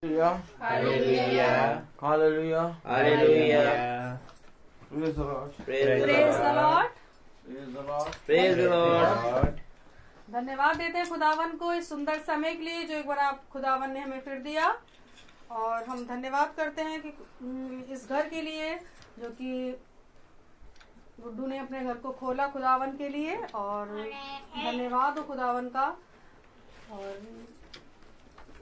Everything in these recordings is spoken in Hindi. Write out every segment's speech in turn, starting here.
Hallelujah. Hallelujah. Hallelujah. Praise the Lord. Praise the Praise the Lord. Lord. Praise the Lord. Praise the Lord. धन्यवाद देते हैं खुदावन को इस सुंदर समय के लिए जो एक बार आप खुदावन ने हमें फिर दिया, और हम धन्यवाद करते हैं कि इस घर के लिए जो कि गुड्डू ने अपने घर को खोला खुदावन के लिए, और धन्यवाद हो खुदावन का। और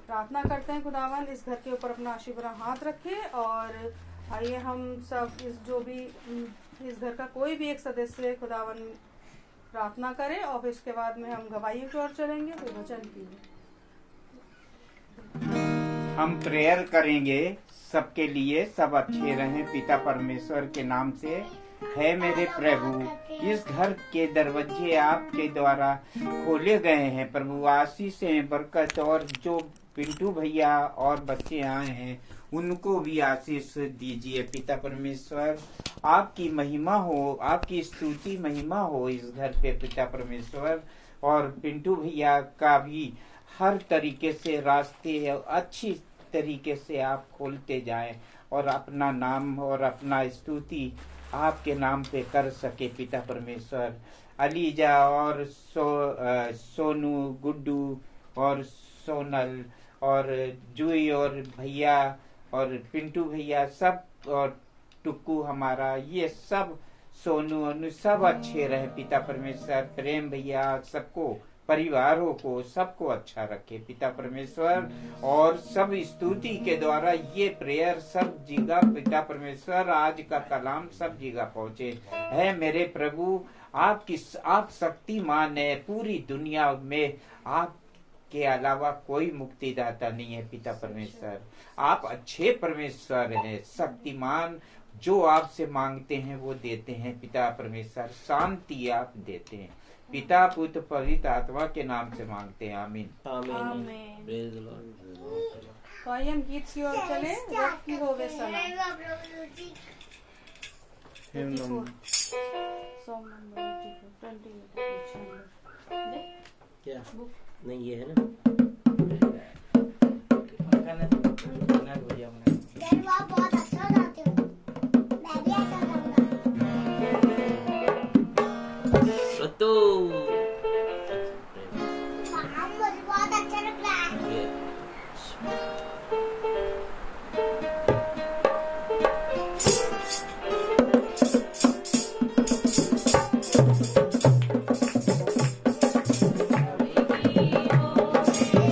प्रार्थना करते हैं खुदावन इस घर के ऊपर अपना आशीर्वाद हाथ रखे। और आइए हम सब जो भी इस घर का कोई भी एक सदस्य खुदावन प्रार्थना करें, और फिर इसके बाद में हम गवाही की ओर चलेंगे। तो वचन की हम प्रेयर करेंगे सबके लिए, सब अच्छे रहें पिता परमेश्वर के नाम से। है मेरे प्रभु, इस घर के दरवाजे आपके द्वारा खोले गए हैं प्रभु, आशीष है बरकत, और जो पिंटू भैया और बच्चे आए हैं उनको भी आशीष दीजिए पिता परमेश्वर। आपकी महिमा हो, आपकी स्तुति महिमा हो इस घर पे पिता परमेश्वर। और पिंटू भैया का भी हर तरीके से रास्ते अच्छी तरीके से आप खोलते जाएं, और अपना नाम और अपना स्तुति आपके नाम पे कर सके पिता परमेश्वर। अलीजा और सोनू, गुड्डू और सोनल और जूई और भैया और पिंटू भैया सब, और टुक्कू हमारा, ये सब सोनू अनु सब अच्छे रहे पिता परमेश्वर। प्रेम भैया सबको, परिवारों को, सबको अच्छा रखे पिता परमेश्वर। और सब स्तुति के द्वारा ये प्रेयर सब जगह पिता परमेश्वर, आज का कलाम सब जगह पहुँचे। है मेरे प्रभु, आप शक्तिमान है, पूरी दुनिया में आप के अलावा कोई मुक्तिदाता नहीं है पिता परमेश्वर। आप अच्छे परमेश्वर हैं, शक्तिमान, जो आपसे मांगते हैं वो देते हैं पिता परमेश्वर। शांति आप देते हैं पिता पुत्र पवित्र आत्मा के नाम से मांगते हैं, आमीन आमीन। Praise the Lord. तो आइए हम गीत की ओर चले। रब की होवे सलाम। Hymn number. Song number 28. क्या? बुक नहीं ये है ना? आप बहुत अच्छा गाते हो, मैं भी ऐसा गाऊंगा। सत्तू। मुझे बहुत अच्छा लग रहा है। की होवे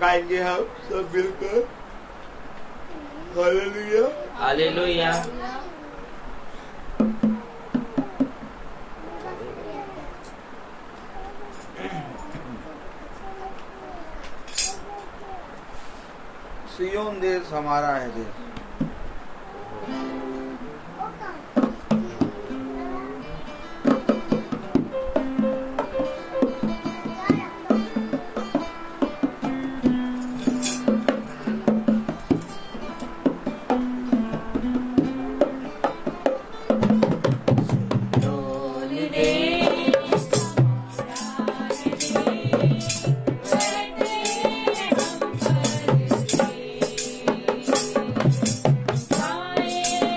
गाएंगे हम सब मिलकर। हालेलुया। हालेलुया। सियोन देश हमारा है देश। Bye.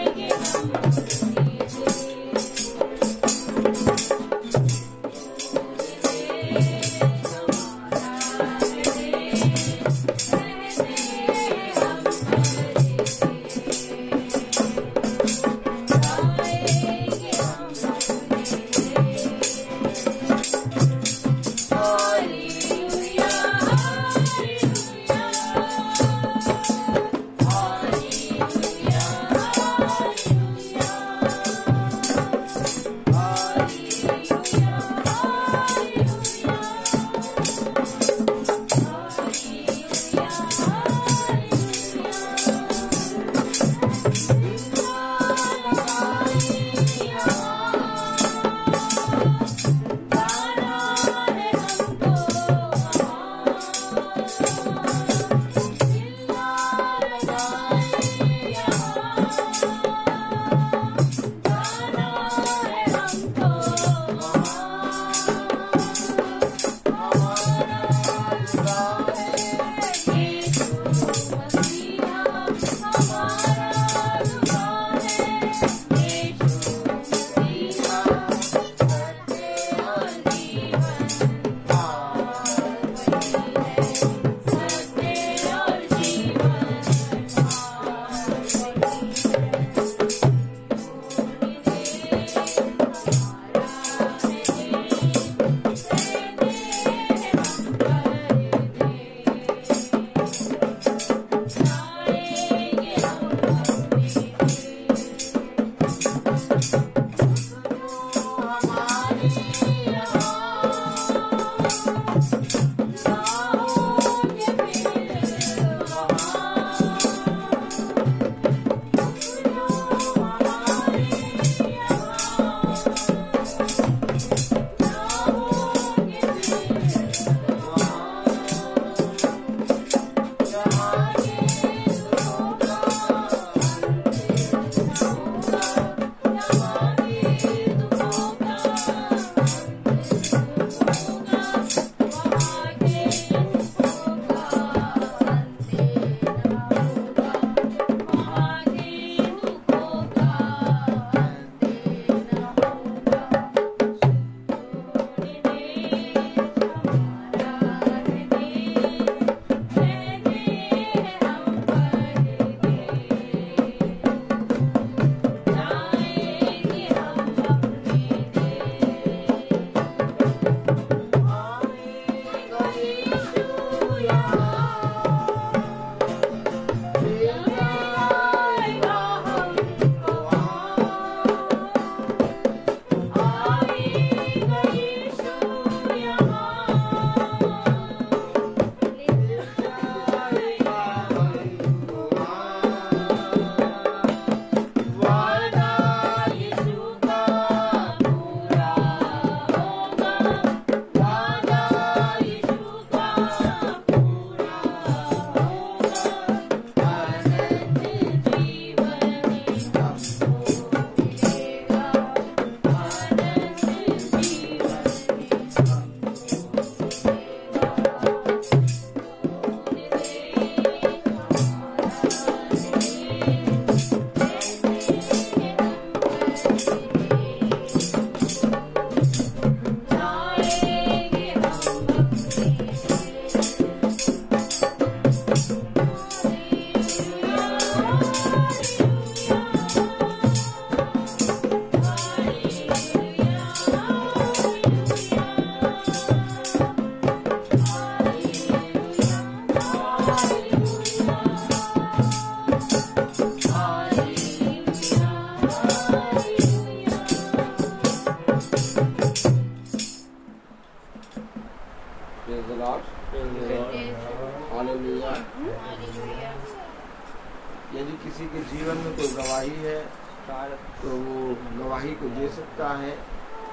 यदि किसी के जीवन में कोई गवाही है तो वो गवाही को दे सकता है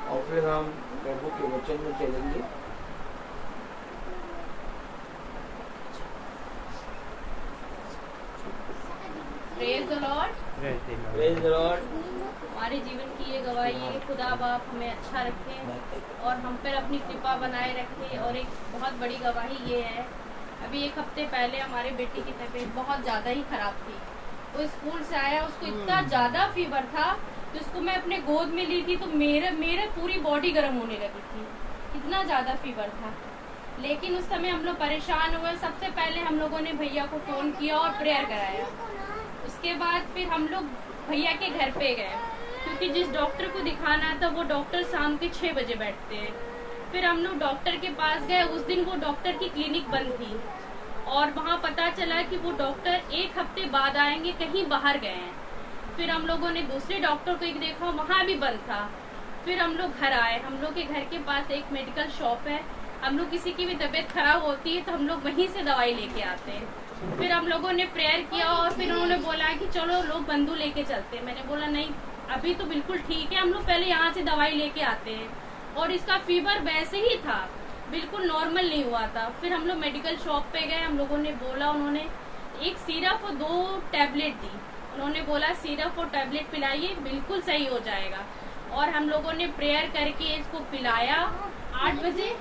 और फिर हम प्रभु के वचन में चलेंगे। Praise the Lord. Praise the Lord. हमारे जीवन की ये गवाही है कि खुदा बाप हमें अच्छा रखे और हम पर अपनी कृपा बनाए रखे। और एक बहुत बड़ी गवाही ये है, अभी एक हफ्ते पहले हमारे बेटी की तबीयत बहुत ज़्यादा ही खराब थी। वो स्कूल से आया, उसको इतना ज़्यादा फीवर था कि उसको मैं अपने गोद में ली थी तो मेरे पूरी बॉडी गर्म होने लगी थी, इतना ज़्यादा फीवर था। लेकिन उस समय हम लोग परेशान हुए। सबसे पहले हम लोगों ने भैया को फ़ोन किया और प्रेयर कराया। उसके बाद फिर हम लोग भैया के घर पे गए, क्योंकि जिस डॉक्टर को दिखाना था वो डॉक्टर शाम के 6 बजे बैठते हैं। फिर हम लोग डॉक्टर के पास गए। उस दिन वो डॉक्टर की क्लिनिक बंद थी और वहाँ पता चला कि वो डॉक्टर 1 हफ्ते बाद आएंगे, कहीं बाहर गए हैं। फिर हम लोगों ने दूसरे डॉक्टर को एक देखा, वहाँ भी बंद था। फिर हम लोग घर आए। हम लोग के घर के पास एक मेडिकल शॉप है, हम लोग किसी की भी तबीयत खराब होती है तो हम लोग वहीं से दवाई लेके आते हैं। फिर हम लोगों ने प्रेयर किया और फिर उन्होंने बोला कि चलो लोग बंधु लेके चलते हैं। मैंने बोला नहीं, अभी तो बिल्कुल ठीक है, हम लोग पहले यहाँ से दवाई लेके आते हैं। और इसका फीवर वैसे ही था, बिल्कुल नॉर्मल नहीं हुआ था। फिर हम लोग मेडिकल शॉप पे गए, हम लोगों ने बोला, उन्होंने एक सिरप और 2 टैबलेट दी। उन्होंने बोला सिरप और टैबलेट पिलाइए, बिल्कुल सही हो जाएगा। और हम लोगों ने प्रेयर करके इसको पिलाया 8 बजे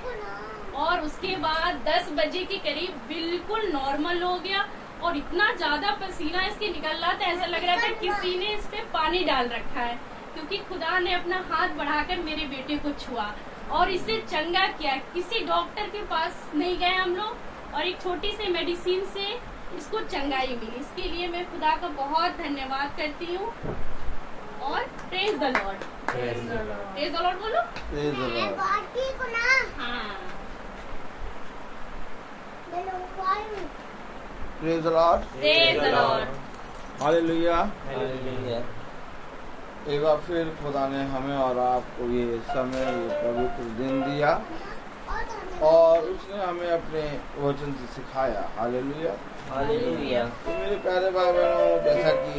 और उसके बाद 10 बजे के करीब बिल्कुल नॉर्मल हो गया। और इतना ज्यादा पसीना इसके निकल रहा था, ऐसा लग रहा था किसी ने इस पे पानी डाल रखा है, क्योंकि खुदा ने अपना हाथ बढ़ाकर मेरे बेटे को छुआ और इसे चंगा किया। किसी डॉक्टर के पास नहीं गए हम लोग और एक छोटी सी मेडिसिन से इसको चंगाई मिली। इसके लिए मैं खुदा का बहुत धन्यवाद करती हूँ। और praise the Lord. Praise the Lord बोलो। Praise the Lord. हाँ, praise the Lord. Praise the Lord. Hallelujah. Hallelujah. एक बार फिर खुदा ने हमें और आपको ये समय, ये पवित्र दिन दिया और उसने हमें अपने वचन से सिखाया। हालेलुया। हालेलुया। तो मेरे प्यारे भाई बहनों, जैसा कि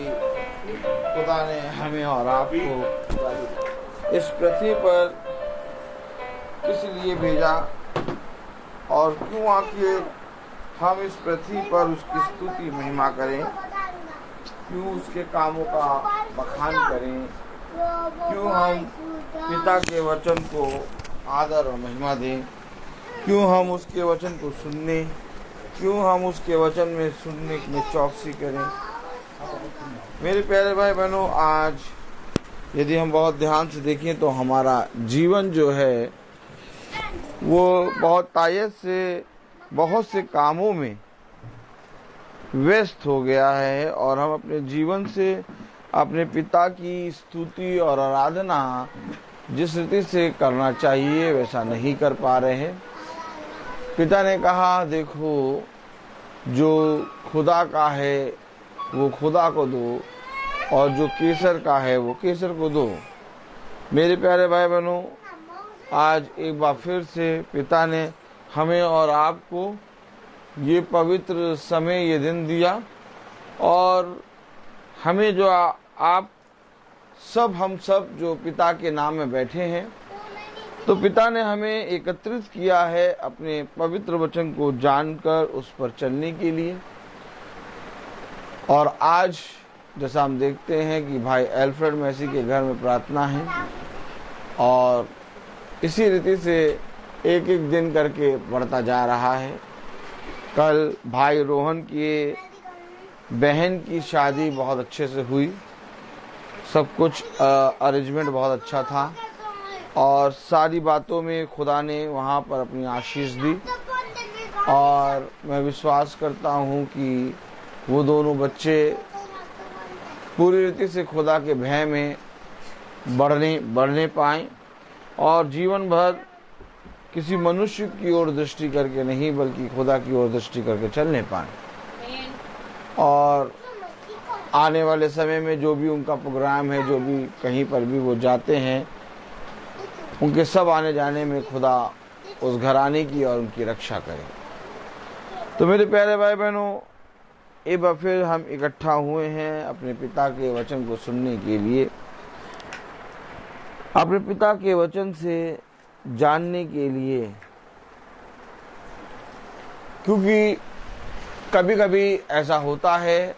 खुदा ने हमें और आपको इस पृथ्वी पर किस लिए भेजा और क्यों आखिर हम इस पृथ्वी पर उसकी स्तुति महिमा करें, क्यों उसके कामों का बखान करें, क्यों हम पिता के वचन को आदर और महिमा दें, क्यों हम उसके वचन को सुनने, क्यों हम उसके वचन में सुनने में चौकसी करें। मेरे प्यारे भाई बहनों, आज यदि हम बहुत ध्यान से देखें तो हमारा जीवन जो है वो बहुत तायत से बहुत से कामों में व्यस्त हो गया है और हम अपने जीवन से अपने पिता की स्तुति और आराधना जिस रीति से करना चाहिए वैसा नहीं कर पा रहे हैं। पिता ने कहा, देखो जो खुदा का है वो खुदा को दो और जो केसर का है वो केसर को दो। मेरे प्यारे भाई बहनों, आज एक बार फिर से पिता ने हमें और आपको ये पवित्र समय, ये दिन दिया और हमें जो आप सब, हम सब जो पिता के नाम में बैठे हैं, तो पिता ने हमें एकत्रित किया है अपने पवित्र वचन को जानकर उस पर चलने के लिए। और आज जैसा हम देखते हैं कि भाई एल्फ्रेड मैसी के घर में प्रार्थना है और इसी रीति से एक एक दिन करके बढ़ता जा रहा है। कल भाई रोहन की बहन की शादी बहुत अच्छे से हुई, सब कुछ अरेंजमेंट बहुत अच्छा था और सारी बातों में खुदा ने वहाँ पर अपनी आशीष दी और मैं विश्वास करता हूँ कि वो दोनों बच्चे पूरी रीति से खुदा के भय में बढ़ने पाएं और जीवन भर किसी मनुष्य की ओर दृष्टि करके नहीं बल्कि खुदा की ओर दृष्टि करके चलने पाएं। और आने वाले समय में जो भी उनका प्रोग्राम है, जो भी कहीं पर भी वो जाते हैं, उनके सब आने जाने में खुदा उस घराने की और उनकी रक्षा करे। तो मेरे प्यारे भाई बहनों, एक बार फिर हम इकट्ठा हुए हैं अपने पिता के वचन को सुनने के लिए, अपने पिता के वचन से जानने के लिए, क्योंकि कभी कभी ऐसा होता है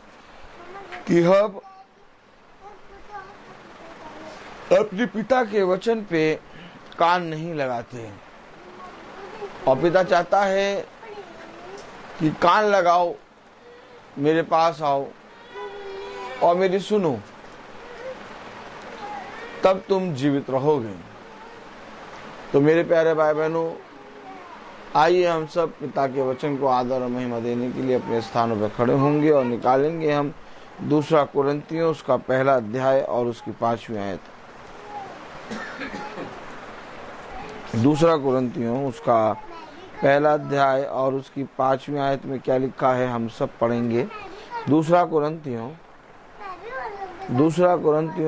कि हम अपने पिता के वचन पे कान नहीं लगाते और पिता चाहता है कि कान लगाओ, मेरे पास आओ और मेरी सुनो, तब तुम जीवित रहोगे। तो मेरे प्यारे भाई बहनों, आइए हम सब पिता के वचन को आदर और महिमा देने के लिए अपने स्थानों पर खड़े होंगे और निकालेंगे हम 2 कुरिन्थियों उसका 1 अध्याय और उसकी 5वीं आयत। 2 कुरिन्थियों उसका 1 अध्याय और उसकी 5वीं आयत में क्या लिखा है हम सब पढ़ेंगे। 2 कुरिन्थियों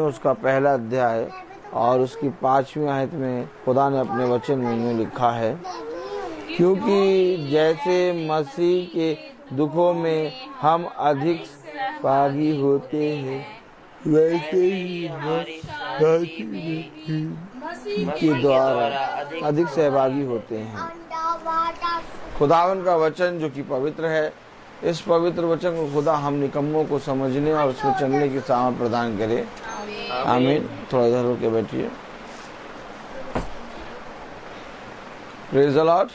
उसका 1 अध्याय और उसकी 5वीं आयत में खुदा ने अपने वचन में यूँ लिखा है, क्योंकि जैसे मसीह के दुखों में हम अधिक सहभागी होते हैं, वैसे ही के द्वारा अधिक सहभागी होते हैं। खुदावन का वचन जो कि पवित्र है, इस पवित्र वचन को खुदा हम निकम्मों को समझने और उसमें चलने की सामर्थ प्रदान करे। आमीन। थोड़ा इधर होके बैठिए। Praise the Lord,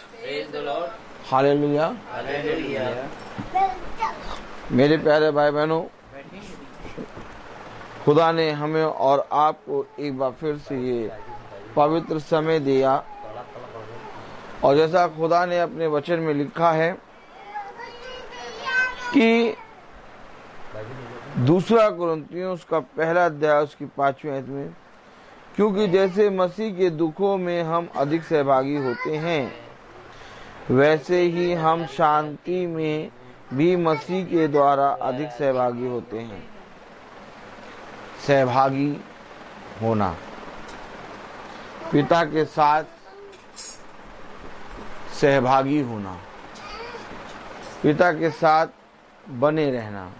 hallelujah. मेरे प्यारे भाई बहनों, खुदा ने हमें और आपको एक बार फिर से ये पवित्र समय दिया और जैसा खुदा ने अपने वचन में लिखा है कि 2 कुरिन्थियों उसका 1 अध्याय उसकी 5वीं आयत में, क्योंकि जैसे मसीह के दुखों में हम अधिक सहभागी होते हैं, वैसे ही हम शांति में भी मसीह के द्वारा अधिक सहभागी होते हैं। सहभागी होना, पिता के साथ सहभागी होना, पिता के साथ बने रहना,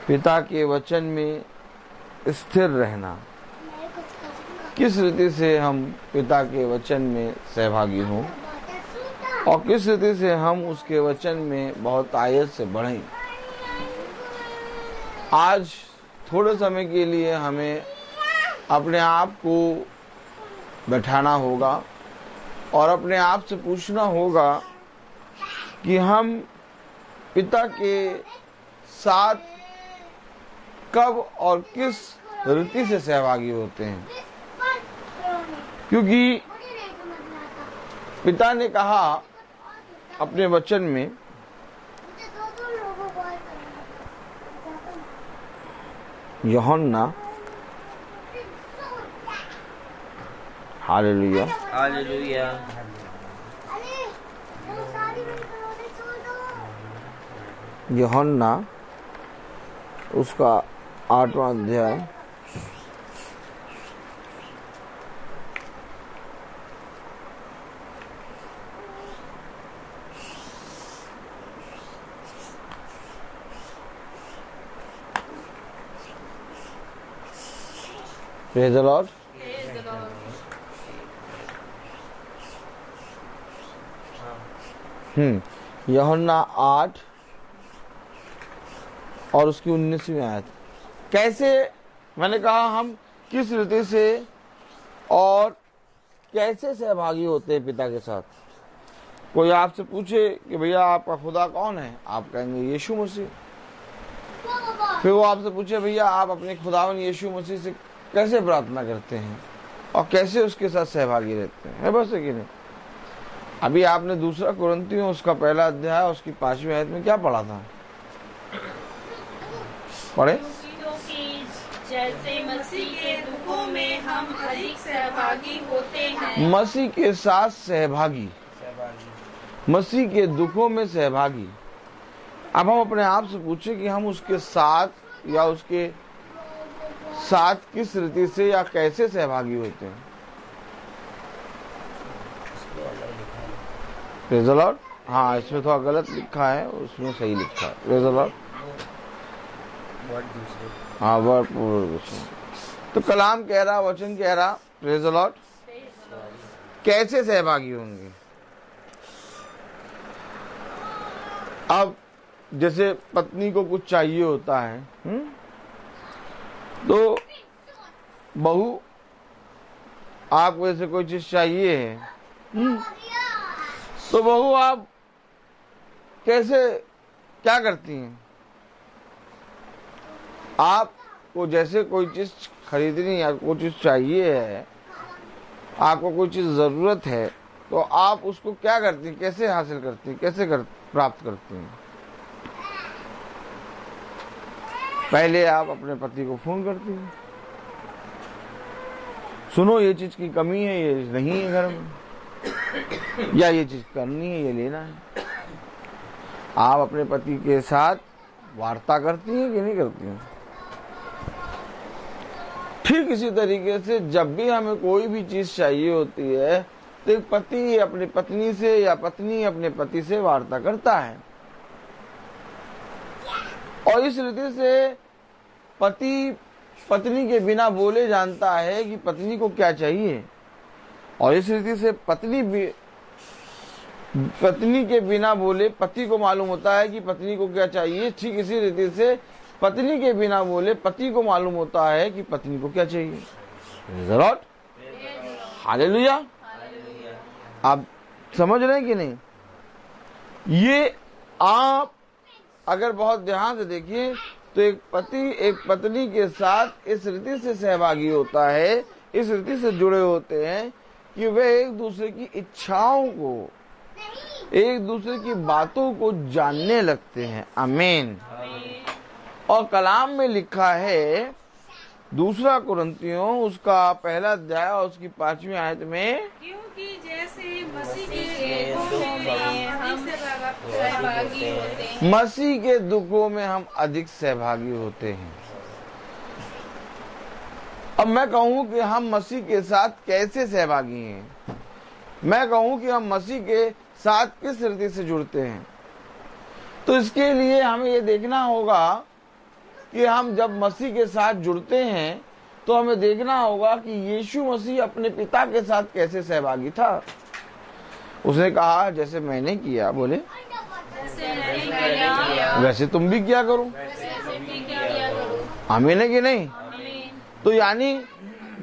पिता के वचन में स्थिर रहना। किस रीति से हम पिता के वचन में सहभागी हों और किस रीति से हम उसके वचन में बहुत आयत से बढ़ें। आज थोड़े समय के लिए हमें अपने आप को बैठाना होगा और अपने आप से पूछना होगा कि हम पिता के साथ कब और किस रीति से सहभागी होते हैं, क्योंकि पिता ने कहा अपने वचन में, यूहन्ना, हालेलुया, हालेलुया, यूहन्ना उसका 8वां अध्याय Praise the Lord. यूहन्ना 8 और उसकी 19वीं आयत। कैसे, मैंने कहा हम किस रीति से और कैसे सहभागी होते हैं पिता के साथ। कोई आपसे पूछे कि भैया आपका खुदा कौन है, आप कहेंगे यीशु मसीह। फिर वो आपसे पूछे भैया आप अपने खुदावन यीशु मसीह से कैसे प्रार्थना करते हैं और कैसे उसके साथ सहभागी रहते हैं, है बस कि नहीं। अभी आपने 2 कुरिन्थियों उसका 1 अध्याय उसकी 5वीं आयत में क्या पढ़ा था, पढ़े। जैसे मसीह के दुखों में हम अधिक सहभागी होते हैं, मसीह के साथ सहभागी, मसीह के दुखों में सहभागी। अब हम अपने आप से पूछे कि हम उसके साथ या उसके साथ किस रीति से या कैसे सहभागी होते हैं। Praise the Lord. हाँ, इसमें थोड़ा गलत लिखा है, उसमें सही लिखा है। Praise the Lord. हाँ, वर्ड पूर्व। तो कलाम कह रहा, वचन कह रहा, प्रेज़ द लॉर्ड, कैसे सहभागी होंगे। अब जैसे पत्नी को कुछ चाहिए होता है, तो बहू आपको जैसे कोई चीज चाहिए है, तो बहू आप कैसे क्या करती हैं? आपको जैसे कोई चीज खरीदनी है, कोई चीज चाहिए है, आपको कोई चीज जरूरत है, तो आप उसको क्या करती हैं, कैसे हासिल करती हैं, कैसे प्राप्त करती हैं? पहले आप अपने पति को फोन करती हैं, सुनो ये चीज की कमी है, ये नहीं है घर में, या ये चीज करनी है, ये लेना है। आप अपने पति के साथ वार्ता करती हैं कि नहीं करती हैं? ठीक इसी तरीके से जब भी हमें कोई भी चीज चाहिए होती है, तो एक पति अपनी पत्नी से या पत्नी अपने पति से वार्ता करता है, और इस रीति से पति पत्नी के बिना बोले जानता है कि पत्नी को क्या चाहिए, और इस रीति से पत्नी के बिना बोले पति को मालूम होता है कि पत्नी को क्या चाहिए। ठीक इसी रीति से पत्नी के बिना बोले पति को मालूम होता है कि पत्नी को क्या चाहिए। हालेलुया। आप समझ रहे हैं कि नहीं? ये आप अगर बहुत ध्यान से देखिए तो एक पति एक पत्नी के साथ इस रीति से सहभागी होता है, इस रीति से जुड़े होते हैं कि वे एक दूसरे की इच्छाओं को, एक दूसरे की बातों को जानने लगते हैं। आमीन। और कलाम में लिखा है, दूसरा कुरिन्थियों उसका 1 अध्याय और उसकी 5वीं आयत में, क्योंकि जैसे मसीह के दुखों में हम सहभागी होते हैं, मसीह के दुखों में हम अधिक सहभागी होते हैं। अब मैं कहूं कि हम मसीह के साथ कैसे सहभागी हैं, मैं कहूं कि हम मसीह के साथ किस रीति से जुड़ते हैं, तो इसके लिए हमें ये देखना होगा कि हम जब मसीह के साथ जुड़ते हैं तो हमें देखना होगा कि यीशु मसीह अपने पिता के साथ कैसे सहभागी था। उसने कहा जैसे मैंने किया, बोले वैसे तुम भी क्या करो। आमीन है कि नहीं? तो यानी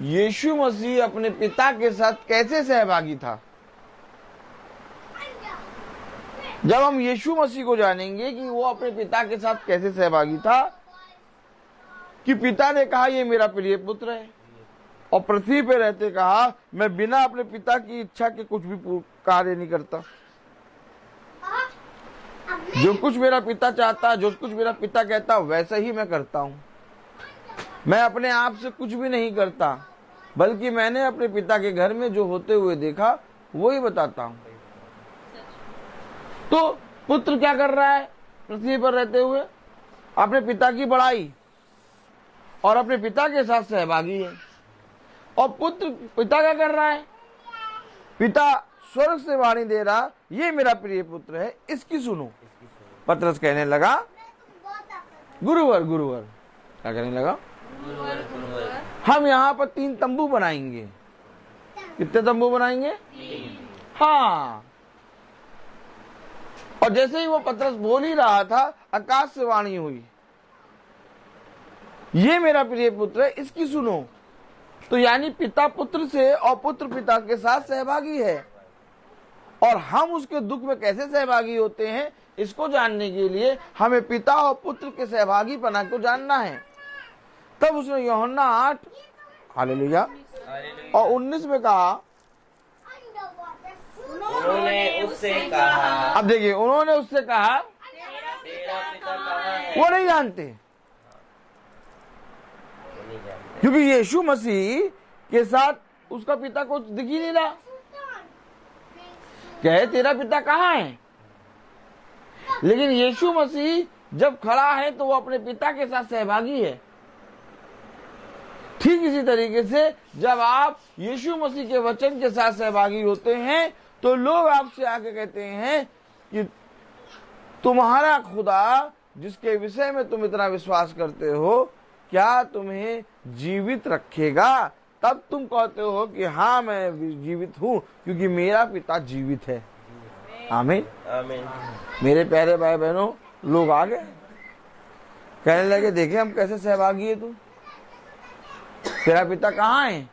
यीशु मसीह अपने पिता के साथ कैसे सहभागी था। जब हम यीशु मसीह को जानेंगे कि वो अपने पिता के साथ कैसे सहभागी था, कि पिता ने कहा ये मेरा प्रिय पुत्र है, और पृथ्वी पे रहते कहा मैं बिना अपने पिता की इच्छा के कुछ भी कार्य नहीं करता। जो कुछ मेरा पिता चाहता, जो कुछ मेरा पिता कहता वैसा ही मैं करता हूँ। मैं अपने आप से कुछ भी नहीं करता, बल्कि मैंने अपने पिता के घर में जो होते हुए देखा वो ही बताता हूँ। तो पुत्र क्या कर रहा है पृथ्वी पर रहते हुए? अपने पिता की बड़ाई और अपने पिता के साथ सहभागी है। और पुत्र पिता क्या कर रहा है? पिता स्वर्ग से वाणी दे रहा, ये मेरा प्रिय पुत्र है, इसकी सुनो। पतरस कहने लगा गुरुवर गुरुवर। क्या कहने लगा? हम यहाँ पर 3 तंबू बनाएंगे। कितने तंबू बनाएंगे? हाँ। और जैसे ही वो पतरस बोल ही रहा था, आकाश से वाणी हुई, ये मेरा प्रिय पुत्र है, इसकी सुनो। तो यानी पिता पुत्र से और पुत्र पिता के साथ सहभागी है। और हम उसके दुख में कैसे सहभागी होते हैं, इसको जानने के लिए हमें पिता और पुत्र के सहभागीपना को जानना है। तब उसने यूहन्ना 8 हालेलुया और 19 में कहा, उन्होंने उससे कहा, अब देखिए उन्होंने उससे कहा, तेरा पिता कहाँ है? वो नहीं जानते, क्योंकि यीशु मसीह के साथ उसका पिता को दिख ही नहीं रहा। कहे तेरा पिता कहाँ है? लेकिन यीशु मसीह जब खड़ा है तो वो अपने पिता के साथ सहभागी है। ठीक इसी तरीके से जब आप यीशु मसीह के वचन के साथ सहभागी होते हैं तो लोग आपसे आके कहते हैं कि तुम्हारा खुदा जिसके विषय में तुम इतना विश्वास करते हो, क्या तुम्हें जीवित रखेगा? तब तुम कहते हो कि हाँ मैं जीवित हूँ क्योंकि मेरा पिता जीवित है। आमीन आमीन। मेरे प्यारे भाई बहनों, लोग आ गए कहने लगे, देखे हम कैसे सहभागी है, तू तेरा पिता कहाँ है?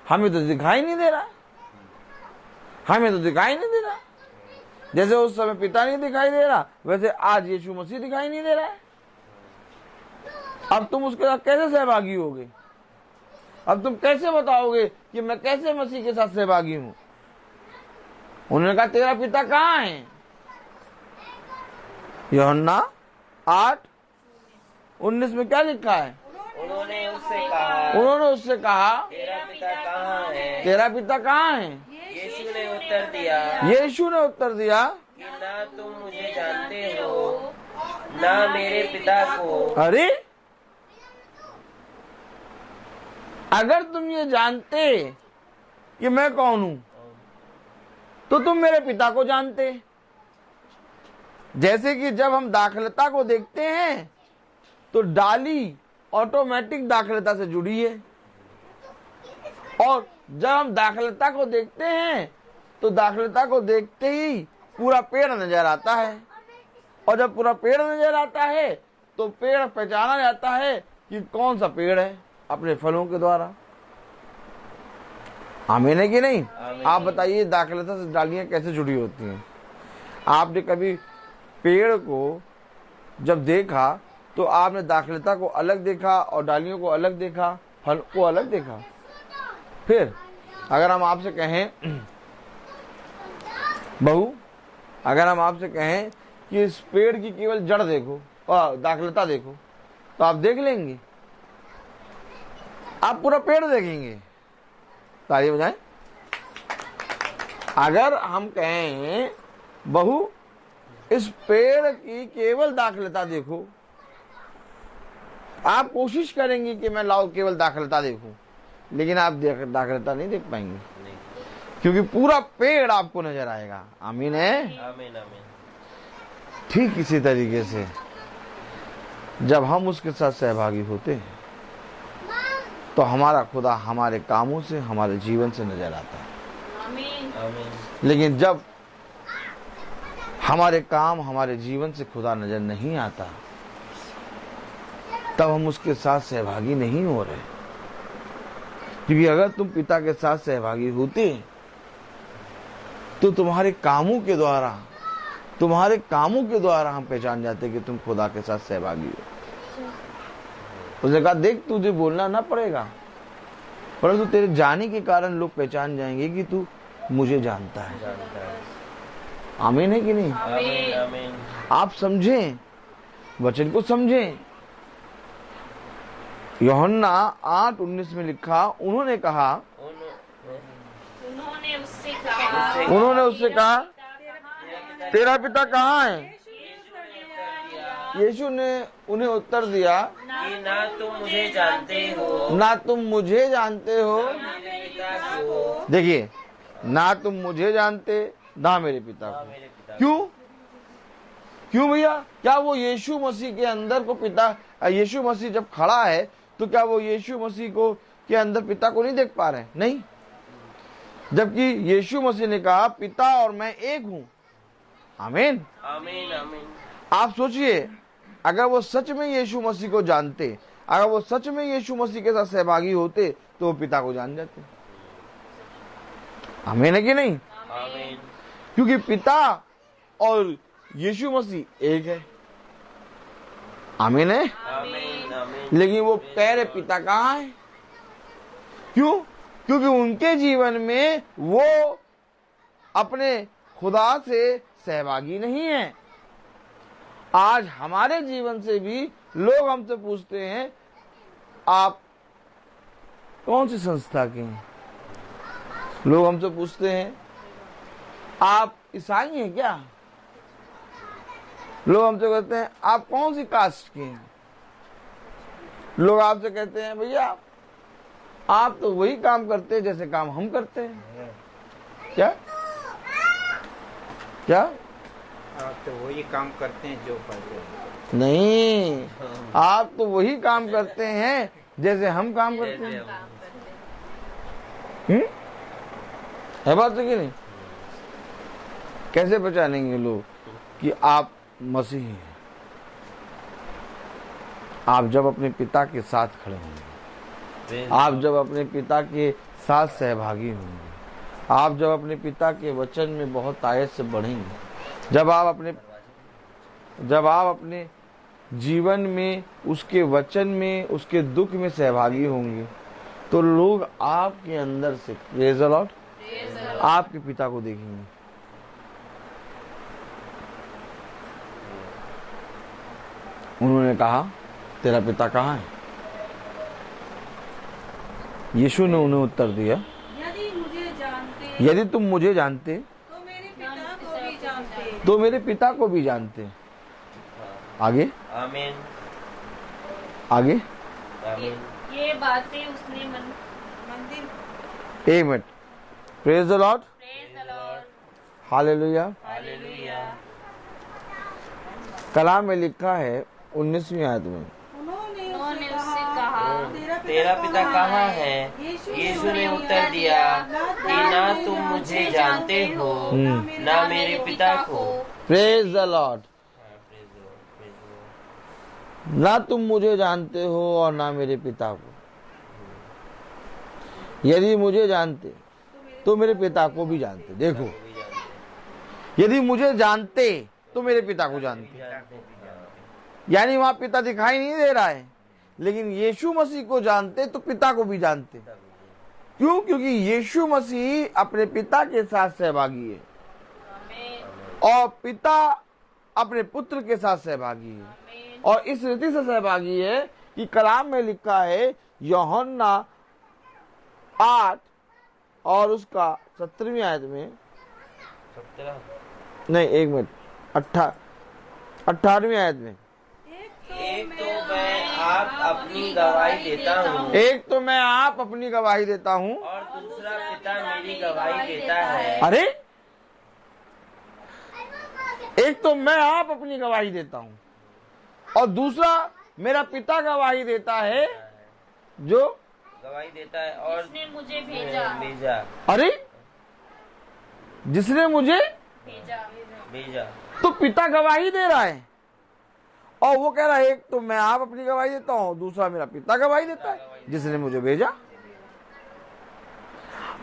हमें तो दिखाई नहीं दे रहा, हमें तो दिखाई नहीं दे रहा। जैसे उस समय पिता नहीं दिखाई दे रहा, वैसे आज यीशु मसीह दिखाई नहीं दे रहा है। अब तुम उसके साथ कैसे सहभागी होगे? अब तुम कैसे बताओगे कि मैं कैसे मसीह के साथ सहभागी हूं? उन्होंने कहा, तेरा पिता कहाँ है? यूहन्ना 8:19 में क्या लिखा है? उन्होंने उससे कहा, तेरा पिता कहाँ है? तेरा पिता कहाँ है? यीशु ने उत्तर दिया कि ना तुम मुझे जानते हो, ना मेरे पिता को। अरे, अगर तुम ये जानते कि मैं कौन हूं तो तुम मेरे पिता को जानते। जैसे कि जब हम दाखलता को देखते हैं तो डाली ऑटोमेटिक दाखलता से जुड़ी है, और जब हम दाखलता को देखते हैं तो दाखलता को देखते ही पूरा पेड़ नजर आता है, और जब पूरा पेड़ नजर आता है तो पेड़ पहचाना जाता है कि कौन सा पेड़ है अपने फलों के द्वारा। आमीन है कि नहीं? आप बताइए, दाखलता से डालियां कैसे जुड़ी होती हैं? आपने कभी पेड़ को जब देखा तो आपने दाखलता को अलग देखा और डालियों को अलग देखा, फल को अलग देखा? फिर अगर हम आपसे कहें बहू, अगर हम आपसे कहें कि इस पेड़ की केवल जड़ देखो और दाखलता देखो, तो आप देख लेंगे? आप पूरा पेड़ देखेंगे? ताली बजाएं। अगर हम कहें बहू इस पेड़ की केवल दाखलता देखो, आप कोशिश करेंगे कि मैं लाओ केवल दाखलता देखूं, लेकिन आप दाखलता नहीं देख पाएंगे, क्योंकि पूरा पेड़ आपको नजर आएगा। आमीन है? आमीन आमीन। ठीक इसी तरीके से जब हम उसके साथ सहभागी होते हैं तो हमारा खुदा हमारे कामों से, हमारे जीवन से नजर आता है। आमीन आमीन। लेकिन जब हमारे काम, हमारे जीवन से खुदा नजर नहीं आता, तब हम उसके साथ सहभागी नहीं हो रहे। क्योंकि अगर तुम पिता के साथ सहभागी होते तो तुम्हारे कामों के द्वारा हम पहचान जाते कि तुम खुदा के साथ सहभागी हो। उसने कहा, देख तुझे बोलना ना पड़ेगा, परंतु तेरे जाने के कारण लोग पहचान जाएंगे कि तू मुझे जानता है। आमीन है कि नहीं? आमीन आमीन। आप समझें, वचन को समझें। यूहन्ना 8:19 में लिखा, उन्होंने उससे कहा तेरा पिता कहाँ है? यीशु ने उन्हें उत्तर दिया कि ना तुम मुझे जानते हो, ना तुम मुझे जानते हो। मेरे पिता को। देखिए, ना तुम मुझे जानते, ना मेरे पिता को। मेरे पिता को। क्यों भैया? क्या वो यीशु मसीह के अंदर को पिता, यीशु मसीह जब खड़ा है तो क्या वो यीशु मसीह को के अंदर पिता को नहीं देख पा रहे? नहीं। जबकि यीशु मसीह ने कहा, पिता और मैं एक हूं। आमीन आमीन आमीन। आप सोचिए, अगर वो सच में यीशु मसीह को जानते, अगर वो सच में यीशु मसीह के साथ सहभागी होते तो वो पिता को जान जाते। आमीन है कि नहीं? आमीन। क्योंकि पिता और यीशु मसीह एक है। आमीन है? आमीन आमीन। लेकिन वो कह रहे पिता कहाँ है? क्यों? क्योंकि उनके जीवन में वो अपने खुदा से सहभागी नहीं है। आज हमारे जीवन से भी लोग हमसे पूछते हैं, आप कौन सी संस्था के हैं? लोग हमसे पूछते हैं, आप ईसाई हैं क्या? लोग हमसे कहते हैं, आप कौन सी कास्ट के हैं? लोग आपसे कहते हैं, भैया आप तो वही काम करते हैं जैसे काम हम करते हैं। क्या क्या? तो वही काम करते हैं जो करते नहीं, आप तो वही काम करते हैं जैसे हम काम करते हैं। है बात तो कि नहीं? कैसे पहचानेंगे लोग कि आप मसीही हैं? आप जब अपने पिता के साथ खड़े होंगे, आप जब अपने पिता के साथ सहभागी होंगे, आप जब अपने पिता के वचन में बहुत आयत से बढ़ेंगे, जब आप अपने जीवन में उसके वचन में उसके दुख में सहभागी होंगे, तो लोग आपके अंदर से प्रेज़ द लॉर्ड आपके पिता को देखेंगे। उन्होंने कहा, तेरा पिता कहाँ है? यीशु ने उन्हें उत्तर दिया, यदि तुम मुझे जानते तो मेरे पिता को भी जानते। तो मेरे पिता को भी जानते। आगे आमीन आगे ये बातें उसने मंदिर एक minute. Praise the Lord, praise the Lord, hallelujah. Hallelujah. कलाम में लिखा है 19वीं आयत में, उन्होंने उन्होंने उससे कहा, तेरा पिता कहाँ है? यीशु ने उत्तर दिया कि ना तुम मुझे जानते हो ना मेरे पिता को। Praise the Lord. ना तुम मुझे जानते हो और ना मेरे पिता को। यदि मुझे जानते तो मेरे पिता को भी जानते। देखो, यदि मुझे जानते तो मेरे पिता को जानते। यानी वहां पिता दिखाई नहीं दे रहा है, लेकिन यीशु मसीह को जानते तो पिता को भी जानते। क्यों? क्योंकि यीशु मसीह अपने पिता के साथ सहभागी है और पिता अपने पुत्र के साथ सहभागी है, और इस रीति से सहभागी है कि कलाम में लिखा है यूहन्ना 8 और उसका 17वीं आयत में, नहीं 1 मिनट, 18वीं आयत में, एक तो मैं आप अपनी गवाही देता हूँ, एक तो मैं आप अपनी गवाही देता हूँ और दूसरा पिता मेरी गवाही देता है। अरे, एक तो मैं आप अपनी गवाही देता हूँ और दूसरा मेरा पिता गवाही देता है, जो गवाही देता है और जिसने मुझे भेजा। अरे, जिसने मुझे भेजा। तो पिता गवाही दे रहा है और वो कह रहा है एक तो मैं आप अपनी गवाही देता हूँ, दूसरा मेरा पिता गवाही देता है जिसने मुझे भेजा।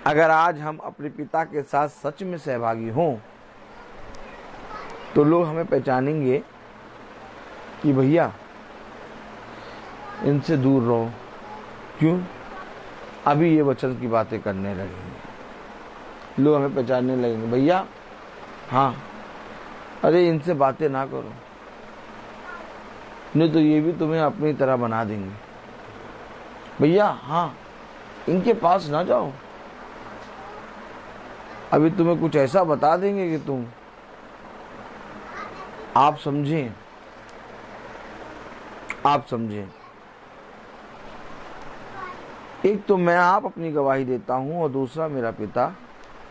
अगर आज हम अपने पिता के साथ सच में सहभागी हों तो लोग हमें पहचानेंगे कि भैया इनसे दूर रहो। क्यों? अभी ये वचन की बातें करने लगेंगे, लोग हमें पहचानने लगेंगे, भैया हाँ, अरे इनसे बातें ना करो, नहीं तो ये भी तुम्हें अपनी तरह बना देंगे। भैया हाँ, इनके पास ना जाओ, अभी तुम्हें कुछ ऐसा बता देंगे कि तुम आप समझें। एक तो मैं आप अपनी गवाही देता हूं और दूसरा मेरा पिता